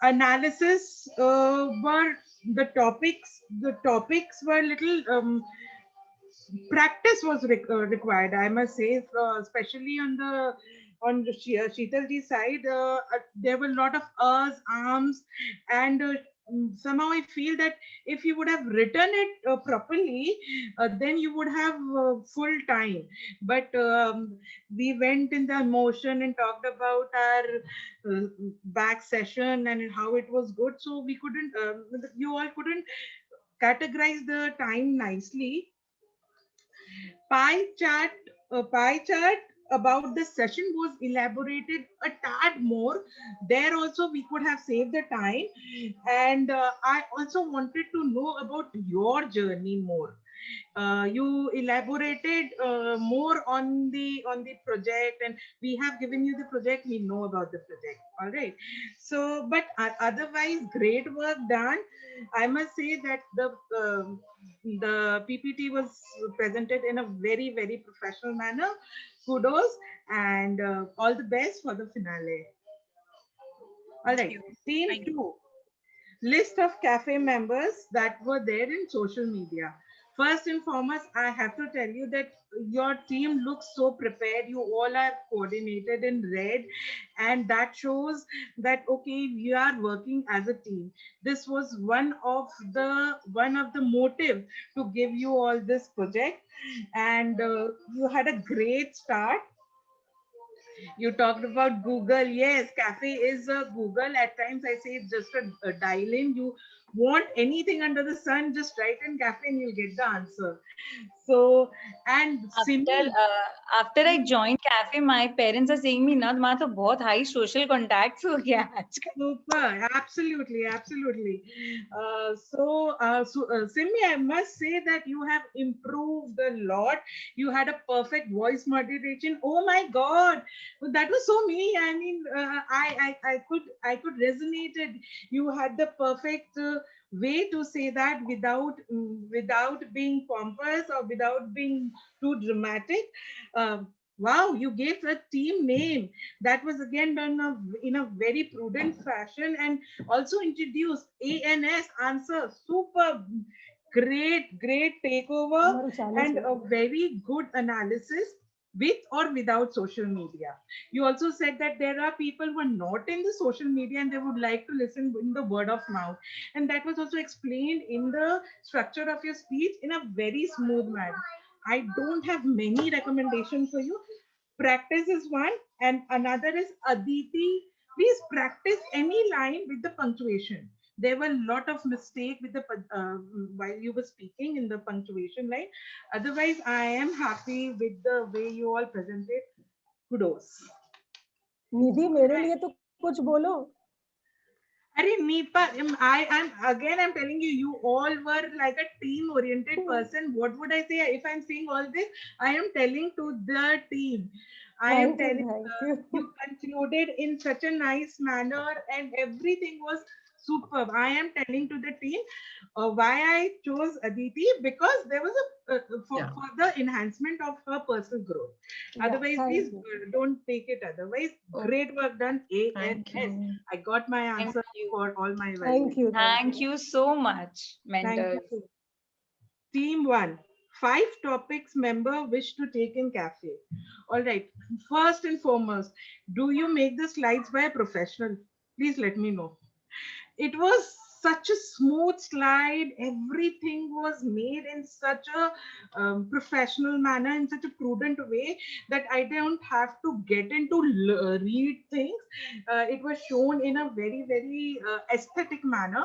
Analysis were the topics were little practice was required, I must say, especially on the Sheetal ji side. There were a lot of us, arms, and somehow I feel that if you would have written it properly, then you would have full time. But we went in the emotion and talked about our back session and how it was good. So we couldn't, you all couldn't categorize the time nicely. Pie chart about the session was elaborated a tad more. There also we could have saved the time, and I also wanted to know about your journey more. You elaborated more on the project, and we have given you the project. We know about the project. All right. So, but otherwise, great work done. I must say that the PPT was presented in a very, very professional manner. Kudos, and all the best for the finale. All right, team 2. List of cafe members that were there in social media. First and foremost, I have to tell you that your team looks so prepared. You all are coordinated in red, and that shows that okay, we are working as a team. This was one of the motive to give you all this project, and you had a great start. You talked about Google. Yes, cafe is a Google. At times I say it's just a dial in. You want anything under the sun, just write in cafe and you'll get the answer. So, and after I joined cafe, my parents are saying me, "Na, तुम्हारा तो बहुत high social contacts हो गया आजकल." Super, absolutely, absolutely. Simi, I must say that you have improved a lot. You had a perfect voice modulation. Oh my God, that was so me. I mean, I could resonate it. You had the perfect way to say that without being pompous or without being too dramatic. Wow, you gave a team name that was again done in a very prudent fashion, and also introduced ANS answer. Super, great takeover, and a very good analysis with or without social media. You also said that there are people who are not in the social media and they would like to listen in the word of mouth, and that was also explained in the structure of your speech in a very smooth manner. I don't have many recommendations for you. Practice is one, and another is Aditi. Please practice any line with the punctuation. There were a lot of mistake with the while you were speaking in the punctuation line. Otherwise, I am happy with the way you all presented. Kudos. निधि मेरे लिए तो कुछ बोलो. Arey Nipa, I'm telling you, you all were like a team-oriented person. What would I say if I'm saying all this? I am telling to the team. I am telling you concluded in such a nice manner, and everything was superb. I am telling to the team why I chose Aditi, because there was a for the enhancement of her personal growth. Otherwise, please don't take it otherwise. Great work done. ANS. I got my answer for all my values. Thank you so much, mentors. Thank you. Team 1. 5 topics member wish to take in cafe. All right. First and foremost, do you make the slides by a professional? Please let me know. It was such a smooth slide. Everything was made in such a professional manner, in such a prudent way that I don't have to get into read things. It was shown in a very, very aesthetic manner.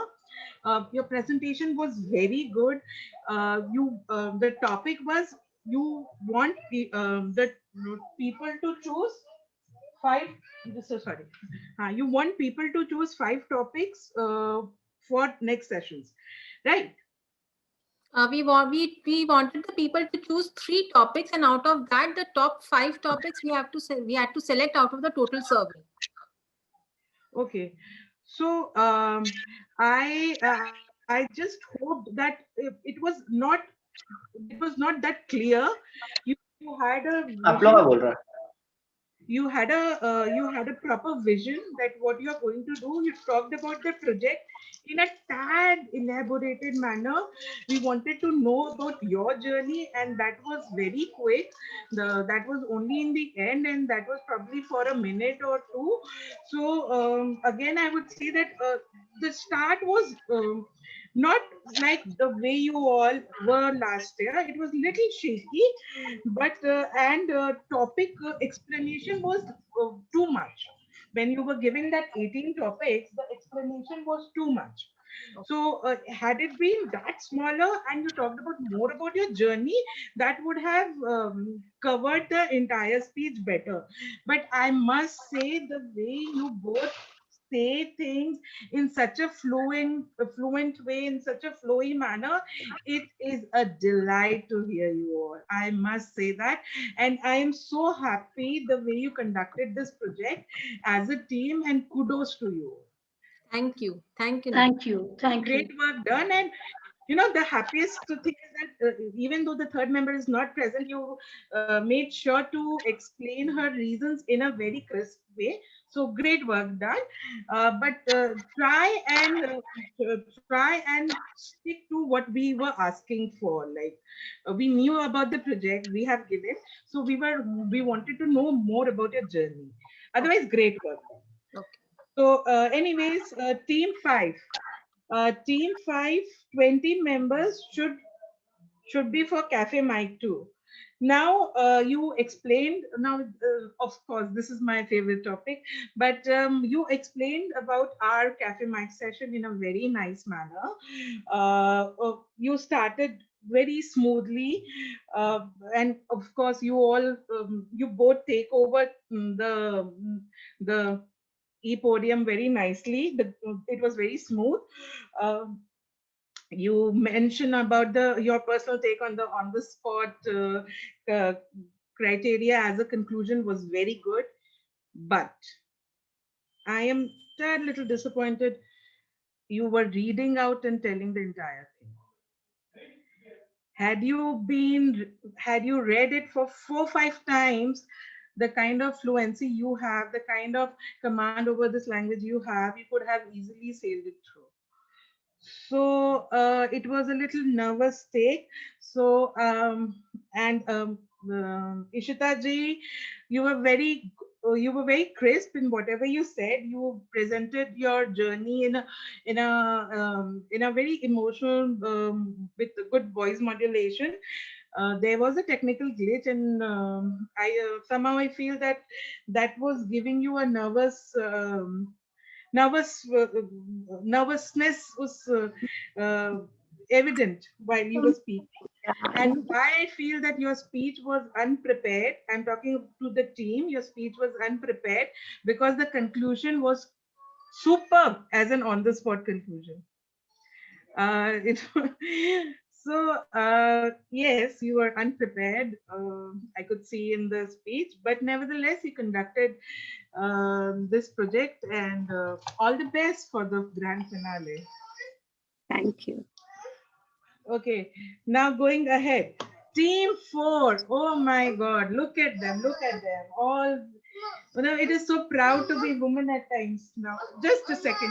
Your presentation was very good. The topic was you want the people to choose five. So sorry. You want people to choose 5 topics for next sessions, right? We wanted the people to choose 3 topics, and out of that, the top 5 topics we had to select out of the total survey. Okay, so I just hoped that it was not that clear. You had a vision. You had a proper vision that what you are going to do. You talked about the project in a tad elaborated manner. We wanted to know about your journey, and that was very quick. That was only in the end, and that was probably for a minute or two. So again, I would say that the start was not like the way you all were last year. It was little shaky, but topic explanation was too much. When you were giving that 18 topics, the explanation was too much. So had it been that smaller and you talked about more about your journey, that would have covered the entire speech better. But I must say the way you both say things in such a fluent way, in such a flowy manner, it is a delight to hear you all. I must say that. And I am so happy the way you conducted this project as a team, and kudos to you. Thank you. Thank you. Thank you. Thank Great you. work done. And you know, the happiest thing is that even though the third member is not present, you made sure to explain her reasons in a very crisp way. So great work done. Try and stick to what we were asking for. Like we knew about the project we have given, so we wanted to know more about your journey. Otherwise, great work. Okay. So, anyways, team 5. Team 5, 20 members should be for Cafe Mike too. Now you explained. Now, of course, this is my favorite topic. But you explained about our Cafe Mike session in a very nice manner. You started very smoothly, and of course, you both take over the e-podium very nicely. It was very smooth. You mentioned about your personal take on the spot criteria as a conclusion was very good, but I am a little disappointed you were reading out and telling the entire thing. Had you read it for 4-5 times, the kind of fluency you have, the kind of command over this language you have, you could have easily sailed it through. So it was a little nervous take. So Ishita ji, you were very crisp in whatever you said. You presented your journey in a very emotional with good voice modulation. There was a technical glitch, and somehow I feel that was giving you a nervousness was evident while you were speaking. And why I feel that your speech was unprepared, I'm talking to the team, your speech was unprepared because the conclusion was superb as an on-the-spot conclusion. Yes, you were unprepared. I could see in the speech, but nevertheless, you conducted this project, and all the best for the grand finale. Thank you. Okay, now going ahead. Team 4. Oh my God, look at them, all. It is so proud to be woman at times. Now, just a second.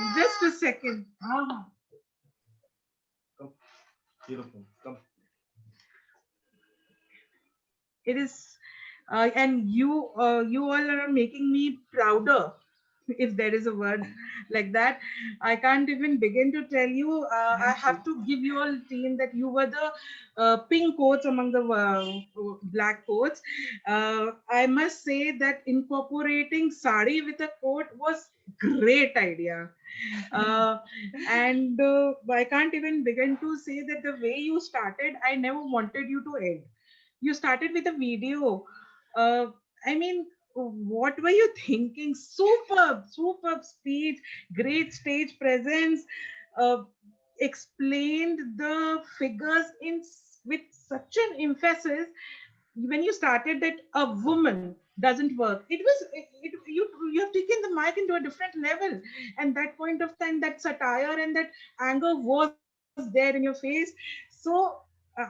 Beautiful. Come. It is, and you all are making me prouder if there is a word like that. I can't even begin to tell you. I have to give you all team that you were the pink coats among the black coats. I must say that incorporating sari with a coat was great idea. uh, and I can't even begin to say that the way you started, I never wanted you to end. You started with a video. uh, I mean, what were you thinking? Superb speech, great stage presence, uh, explained the figures with such an emphasis. When you started that a woman doesn't work, you have taken the mic into a different level, and that point of time, that satire and that anger was there in your face. So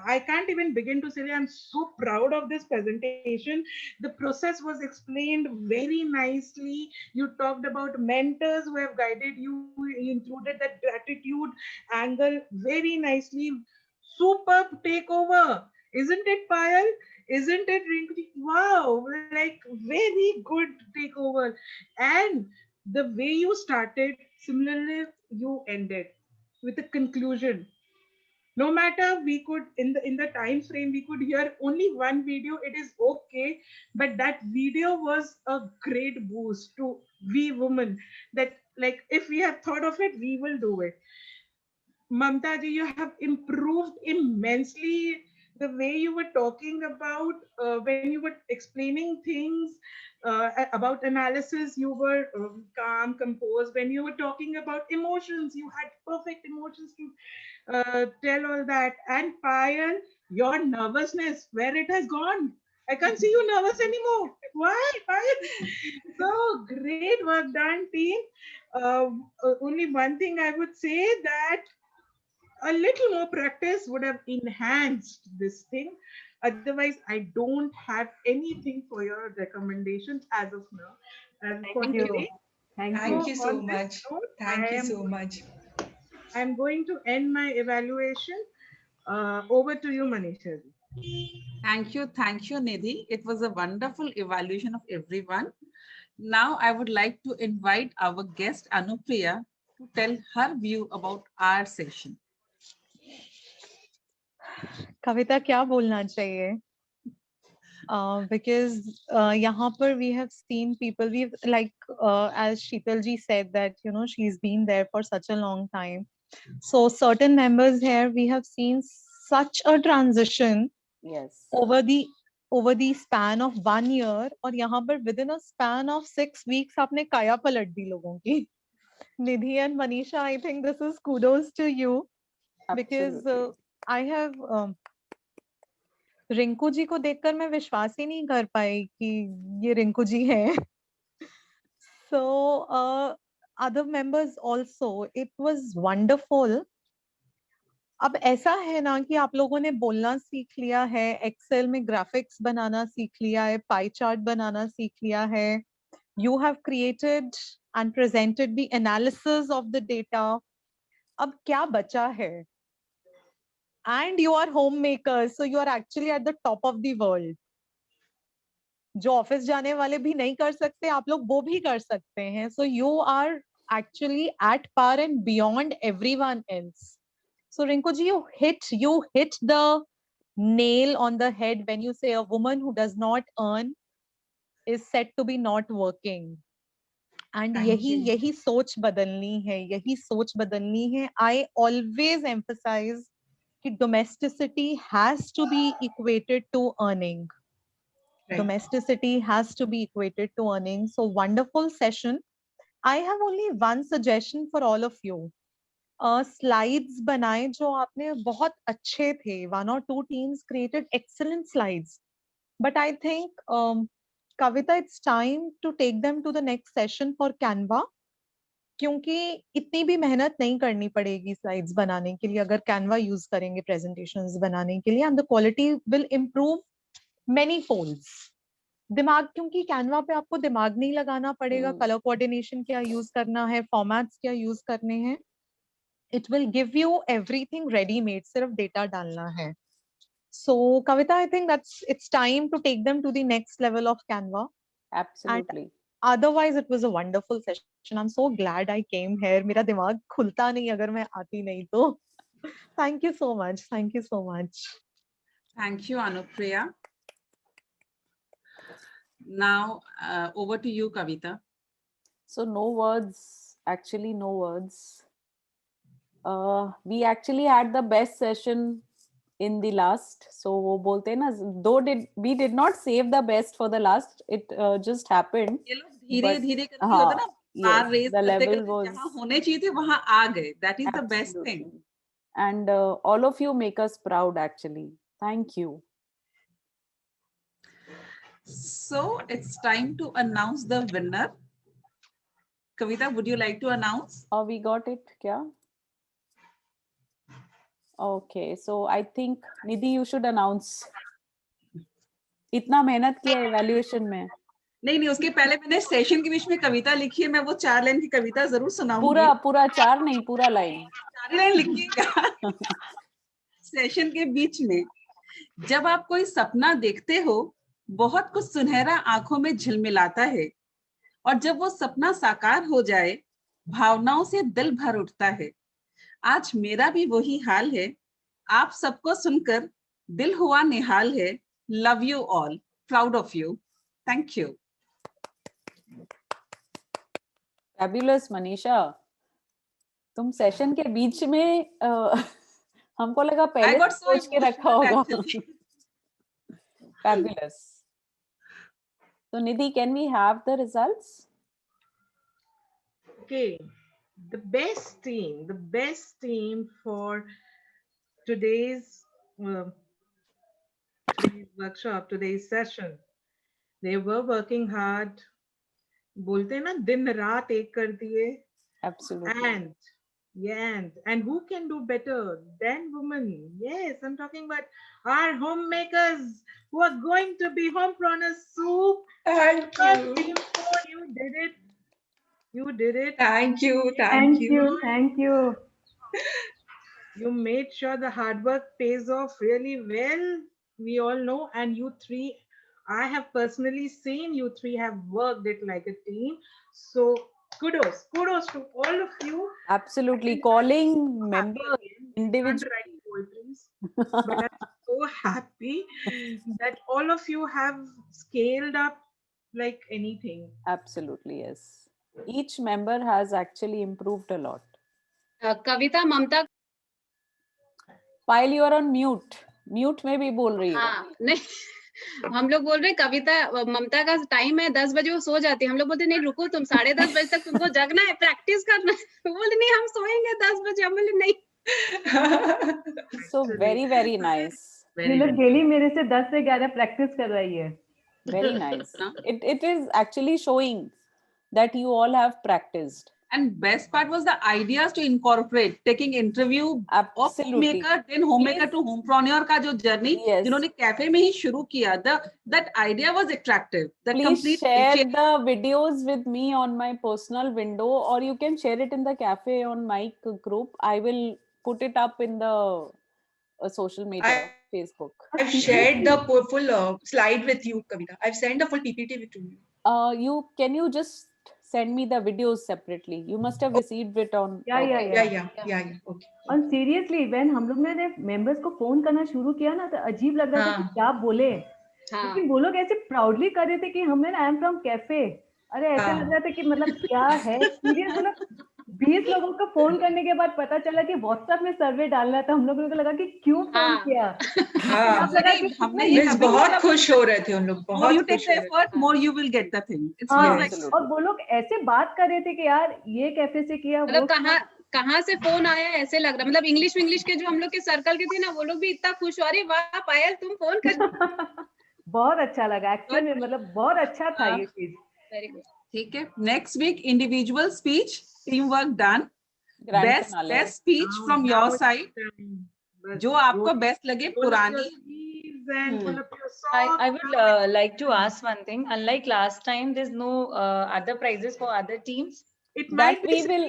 I can't even begin to say that I'm so proud of this presentation. The process was explained very nicely. You talked about mentors who have guided you. You included that gratitude angle very nicely. Superb takeover, isn't it, Payal? Isn't it, Rinky? Wow, like very good takeover. And the way you started, similarly you ended with a conclusion. No matter, we could in the time frame, we could hear only one video, it is okay, but that video was a great boost to we women, that like if we have thought of it, we will do it. Mamta ji, you have improved immensely. The way you were talking about when you were explaining things about analysis, you were calm, composed. When you were talking about emotions, you had perfect emotions to tell all that. And Payal, your nervousness, where it has gone? I can't see you nervous anymore. Why, Payal? So great work done, team. Only one thing I would say, that a little more practice would have enhanced this thing. Otherwise, I don't have anything for your recommendations as of now. And for today, Thank you so on this much. note, Thank you so much. I'm going to end my evaluation. Over to you, Manisha ji. Thank you, Nidhi. It was a wonderful evaluation of everyone. Now I would like to invite our guest Anupriya to tell her view about our session. कविता क्या बोलना चाहिए? Because यहाँ पर we have seen people, we've like as Sheetal ji said that she's been there for such a long time. So certain members here, we have seen such a transition Yes. over the span of 1 year, और यहाँ पर within a span of 6 weeks आपने काया पलट दी लोगों की. Nidhi and Manisha, I think this is kudos to you. Because I have Rinku ji को देखकर मैं विश्वास ही नहीं कर पाई कि ये रिंकू जी हैं. So other members also, it was wonderful. अब ऐसा है ना कि आप लोगों ने बोलना सीख लिया है, एक्सेल में ग्राफिक्स बनाना सीख लिया है, पाई चार्ट बनाना सीख लिया है. You have created and presented the analysis of the data. अब क्या बचा है? And you are homemakers, so you are actually at the top of the world. जो ऑफिस जाने वाले भी नहीं कर सकते, आप लोग वो भी कर सकते हैं. So you are actually at par and beyond everyone else. So Rinku ji, you hit the nail on the head when you say a woman who does not earn is said to be not working. And यही सोच बदलनी है. I always emphasize कि domesticity has to be equated to earning. Right. Domesticity has to be equated to earning. So wonderful session. I have only one suggestion for all of you. Slides बनाए जो आपने बहुत अच्छे थे. 1 or 2 teams created excellent slides. But I think Kavita, it's time to take them to the next session for Canva. क्योंकि इतनी भी मेहनत नहीं करनी पड़ेगी स्लाइड्स बनाने के लिए अगर कैनवा यूज करेंगे प्रेजेंटेशंस बनाने के लिए, and the quality will improve many folds. दिमाग, क्योंकि कैनवा पे आपको दिमाग नहीं लगाना पड़ेगा, कलर कोऑर्डिनेशन क्या यूज करना है, फॉर्मेट्स क्या यूज करने हैं. It will give you everything readymade, सिर्फ डेटा डालना है. So Kavita, I think that's it's time to take them to the next level of Canva. Absolutely. otherwise it was a wonderful session. I'm so glad I came here. मेरा दिमाग खुलता नहीं अगर मैं आती नहीं तो. Thank you so much. Thank you so much. Thank you, Anupriya. Now, over to you, Kavita. So no words, actually no words. We actually had the best session in the last. So वो बोलते हैं ना, though we did not save the best for the last, it just happened. ये लोग धीरे But, धीरे करके होता ना, बार रेस the करते level करते was जहाँ होने चाहिए थे वहाँ आ गए. That is the best thing. absolutely. And all of you make us proud actually. Thank you. So it's time to announce the winner. Kavita, would you like to announce? Oh, we got it. Kya? Okay, so I think Nidhi, you should announce. इतना मेहनत किया evaluation में. नहीं, उसके पहले मैंने session के बीच में कविता लिखी है. मैं वो 4 लाइन की कविता जरूर सुनाऊंगी. पूरा 4 नहीं, पूरा लाइन. 4 लाइन लिखिएगा. सेशन के बीच में जब आप कोई सपना देखते हो, बहुत कुछ सुनहरा आंखों में झिलमिलाता है, और जब वो सपना साकार हो जाए, भावनाओं से दिल भर उठता है. आज मेरा भी वही हाल है. आप सबको सुनकर दिल हुआ निहाल है. Love you all. Proud of you. Thank you. Fabulous, Manisha. तुम सेशन के बीच में हमको लगा पहले सोच के रखा होगा. Fabulous. So Nidhi, can we have the results? Okay, the best team for today's workshop, today's session. They were working hard. बोलते हैं ना दिन रात एक कर दिए. Absolutely. And who can do better than women? Yes, I'm talking about our homemakers who are going to be homepreneurs soup. Thank you. Team 4, you did it. You did it. Thank you. You made sure the hard work pays off really well. We all know, and you three, I have personally seen you three have worked it like a team. So kudos to all of you. Absolutely. Calling members individually. But I'm so happy that all of you have scaled up like anything. Absolutely, yes. Each member has actually improved a lot. Kavita, Mamta. While you are on mute में भी बोल रही है. हाँ, नहीं, हम लोग बोल रहे कविता, ममता का टाइम है 10 बजे वो सो जाती है. हम लोग बोलते नहीं रुको, तुम 10:30 बजे तक तुमको जगना है, प्रैक्टिस करना है. बोलते नहीं हम सोएंगे 10 बजे. हम बोले नहीं. So very nice. ये लोग डेली मेरे से 10 से 11 प्रैक्टिस कर रही है. Very nice. It is actually showing that you all have practiced. And best part was the ideas to incorporate, taking interview of homemaker, then homemaker to homepreneur का जो journey जिन्होंने कैफे में ही शुरू किया. That idea was attractive. Please share the videos with me on my personal window, or you can share it in the cafe on my group. I will put it up in the social media, Facebook. I've shared the full slide with you, Kavita. I've sent the full PPT with you. Can you just send me the videos separately? You must have received it on. Yeah. Okay. And seriously, when हम लोग ने members को phone करना शुरू किया ना, तो अजीब लग रहा था कि क्या बोले. लेकिन वो लोग ऐसे proudly कर रहे थे कि हमने I am from cafe. अरे ऐसे लग रहा था कि मतलब क्या है. Serious मतलब 20 लोगों को फोन करने के बाद पता चला कि WhatsApp में सर्वे डालना था. हम लोगों को लगा कि क्यों फोन किया. हमने बहुत खुश हो रहे थे उन लोग. बहुत you take the effort, more you will get the thing. और वो लोग ऐसे बात कर रहे थे कि यार ये कैफे से किया. मतलब कहाँ से फोन आया ऐसे लग रहा. मतलब इंग्लिश के जो हम लोग के सर्कल के थे ना, वो लोग भी इतना खुश हो रहे. वाह पायल तुम फोन कर. बहुत अच्छा लगा एक्चुअली में. मतलब बहुत अच्छा था ये चीज. Very good. ठीक है. Next week individual speech, teamwork done. Best speech from your side. जो आपको best लगे पुरानी. I would like to ask one thing. Unlike last time, there's no other prizes for other teams. It might be. We will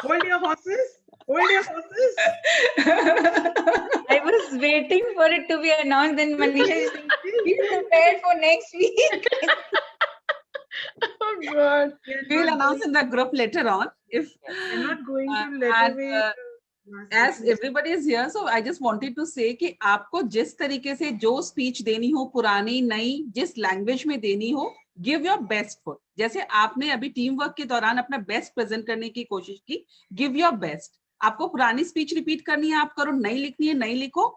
hold your horses. I was waiting for it to be announced. Then Manisha is saying, be prepared for next week. Oh God. We'll announce in the group later on. If we're not going to let and, away as everybody is here, so I just wanted to say कि आपको जिस तरीके से जो speech देनी हो, पुरानी नई जिस लैंग्वेज में देनी हो, गिव योर बेस्ट फुट. जैसे आपने अभी टीम वर्क के दौरान अपना बेस्ट प्रेजेंट करने की कोशिश की, गिव योर बेस्ट. आपको पुरानी स्पीच रिपीट करनी है, आप करो. नई लिखनी है, नई लिखो.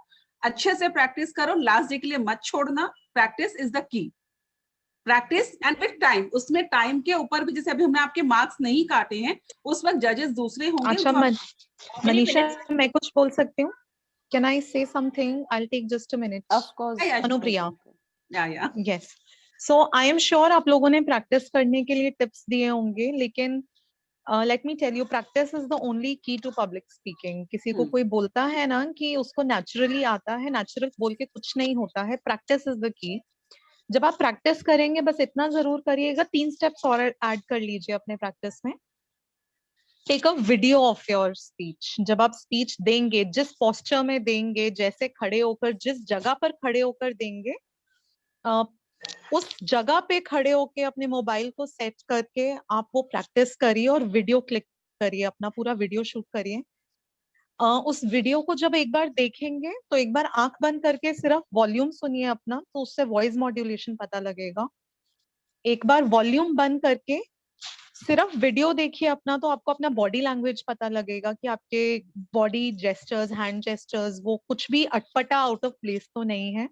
अच्छे से प्रैक्टिस करो. लास्ट डे के लिए मत छोड़ना. Practice is the key. Practice and with time. उसमें टाइम के ऊपर भी, जैसे अभी हमने आपके मार्क्स नहीं काटे हैं, उस वक्त जजेस दूसरे होंगे. अच्छा मनीषा, मैं कुछ बोल सकती हूँ? Can I say something? I'll take just a minute. Of course. Anupriya. Yeah. Yes. So I am sure आप लोगों ने प्रैक्टिस करने के लिए टिप्स दिए होंगे, लेकिन let me tell you, practice is the only key to public speaking. किसी को कोई बोलता है ना कि उसको naturally आता है, natural बोल के कुछ नहीं होता है. Practice is the key. जब आप प्रैक्टिस करेंगे, बस इतना जरूर करिएगा, 3 स्टेप्स और ऐड कर लीजिए अपने प्रैक्टिस में. Take a video of your speech. जब आप स्पीच देंगे, जिस पोस्चर में देंगे, जैसे खड़े होकर, जिस जगह पर खड़े होकर देंगे, उस जगह पे खड़े होके अपने मोबाइल को सेट करके आप वो प्रैक्टिस करिए और वीडियो क्लिक करिए, अपना पूरा वीडियो शूट करिए. उस वीडियो को जब एक बार देखेंगे तो एक बार आंख बंद करके सिर्फ वॉल्यूम सुनिए अपना, तो उससे वॉइस मॉड्यूलेशन पता लगेगा. एक बार वॉल्यूम बंद करके सिर्फ वीडियो देखिए अपना, तो आपको अपना बॉडी लैंग्वेज पता लगेगा कि आपके बॉडी जेस्चर्स, हैंड जेस्चर्स, वो कुछ भी अटपटा आउट ऑफ प्लेस तो नहीं है.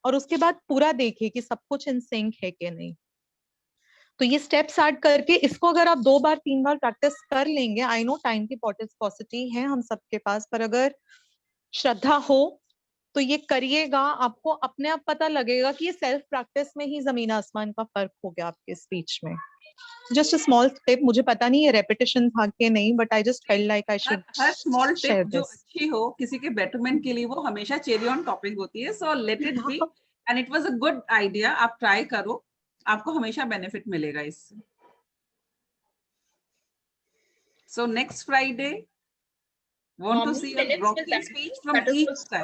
और उसके बाद पूरा देखिए कि सब कुछ इन सिंक है कि नहीं. तो ये स्टेप्स ऐड करके इसको अगर आप 2 बार 3 बार प्रैक्टिस कर लेंगे, आई नो टाइम की पॉसिबिलिटी है हम सबके पास, पर अगर श्रद्धा हो तो ये करिएगा. आपको अपने आप पता लगेगा कि ये सेल्फ प्रैक्टिस में ही जमीन आसमान का फर्क हो गया आपके स्पीच में. Just a small tip. मुझे पता नहीं ये रेपिटेशन था कि नहीं, but I just felt like I should her small share tip जो दिस. अच्छी हो किसी के बेटरमेंट के लिए, वो हमेशा चेरी ऑन टॉपिंग होती है. So let it be. And it was a good idea. आप ट्राई करो, आपको हमेशा बेनिफिट मिलेगा इससे. So next Friday, want to see a Rocky speech from each side.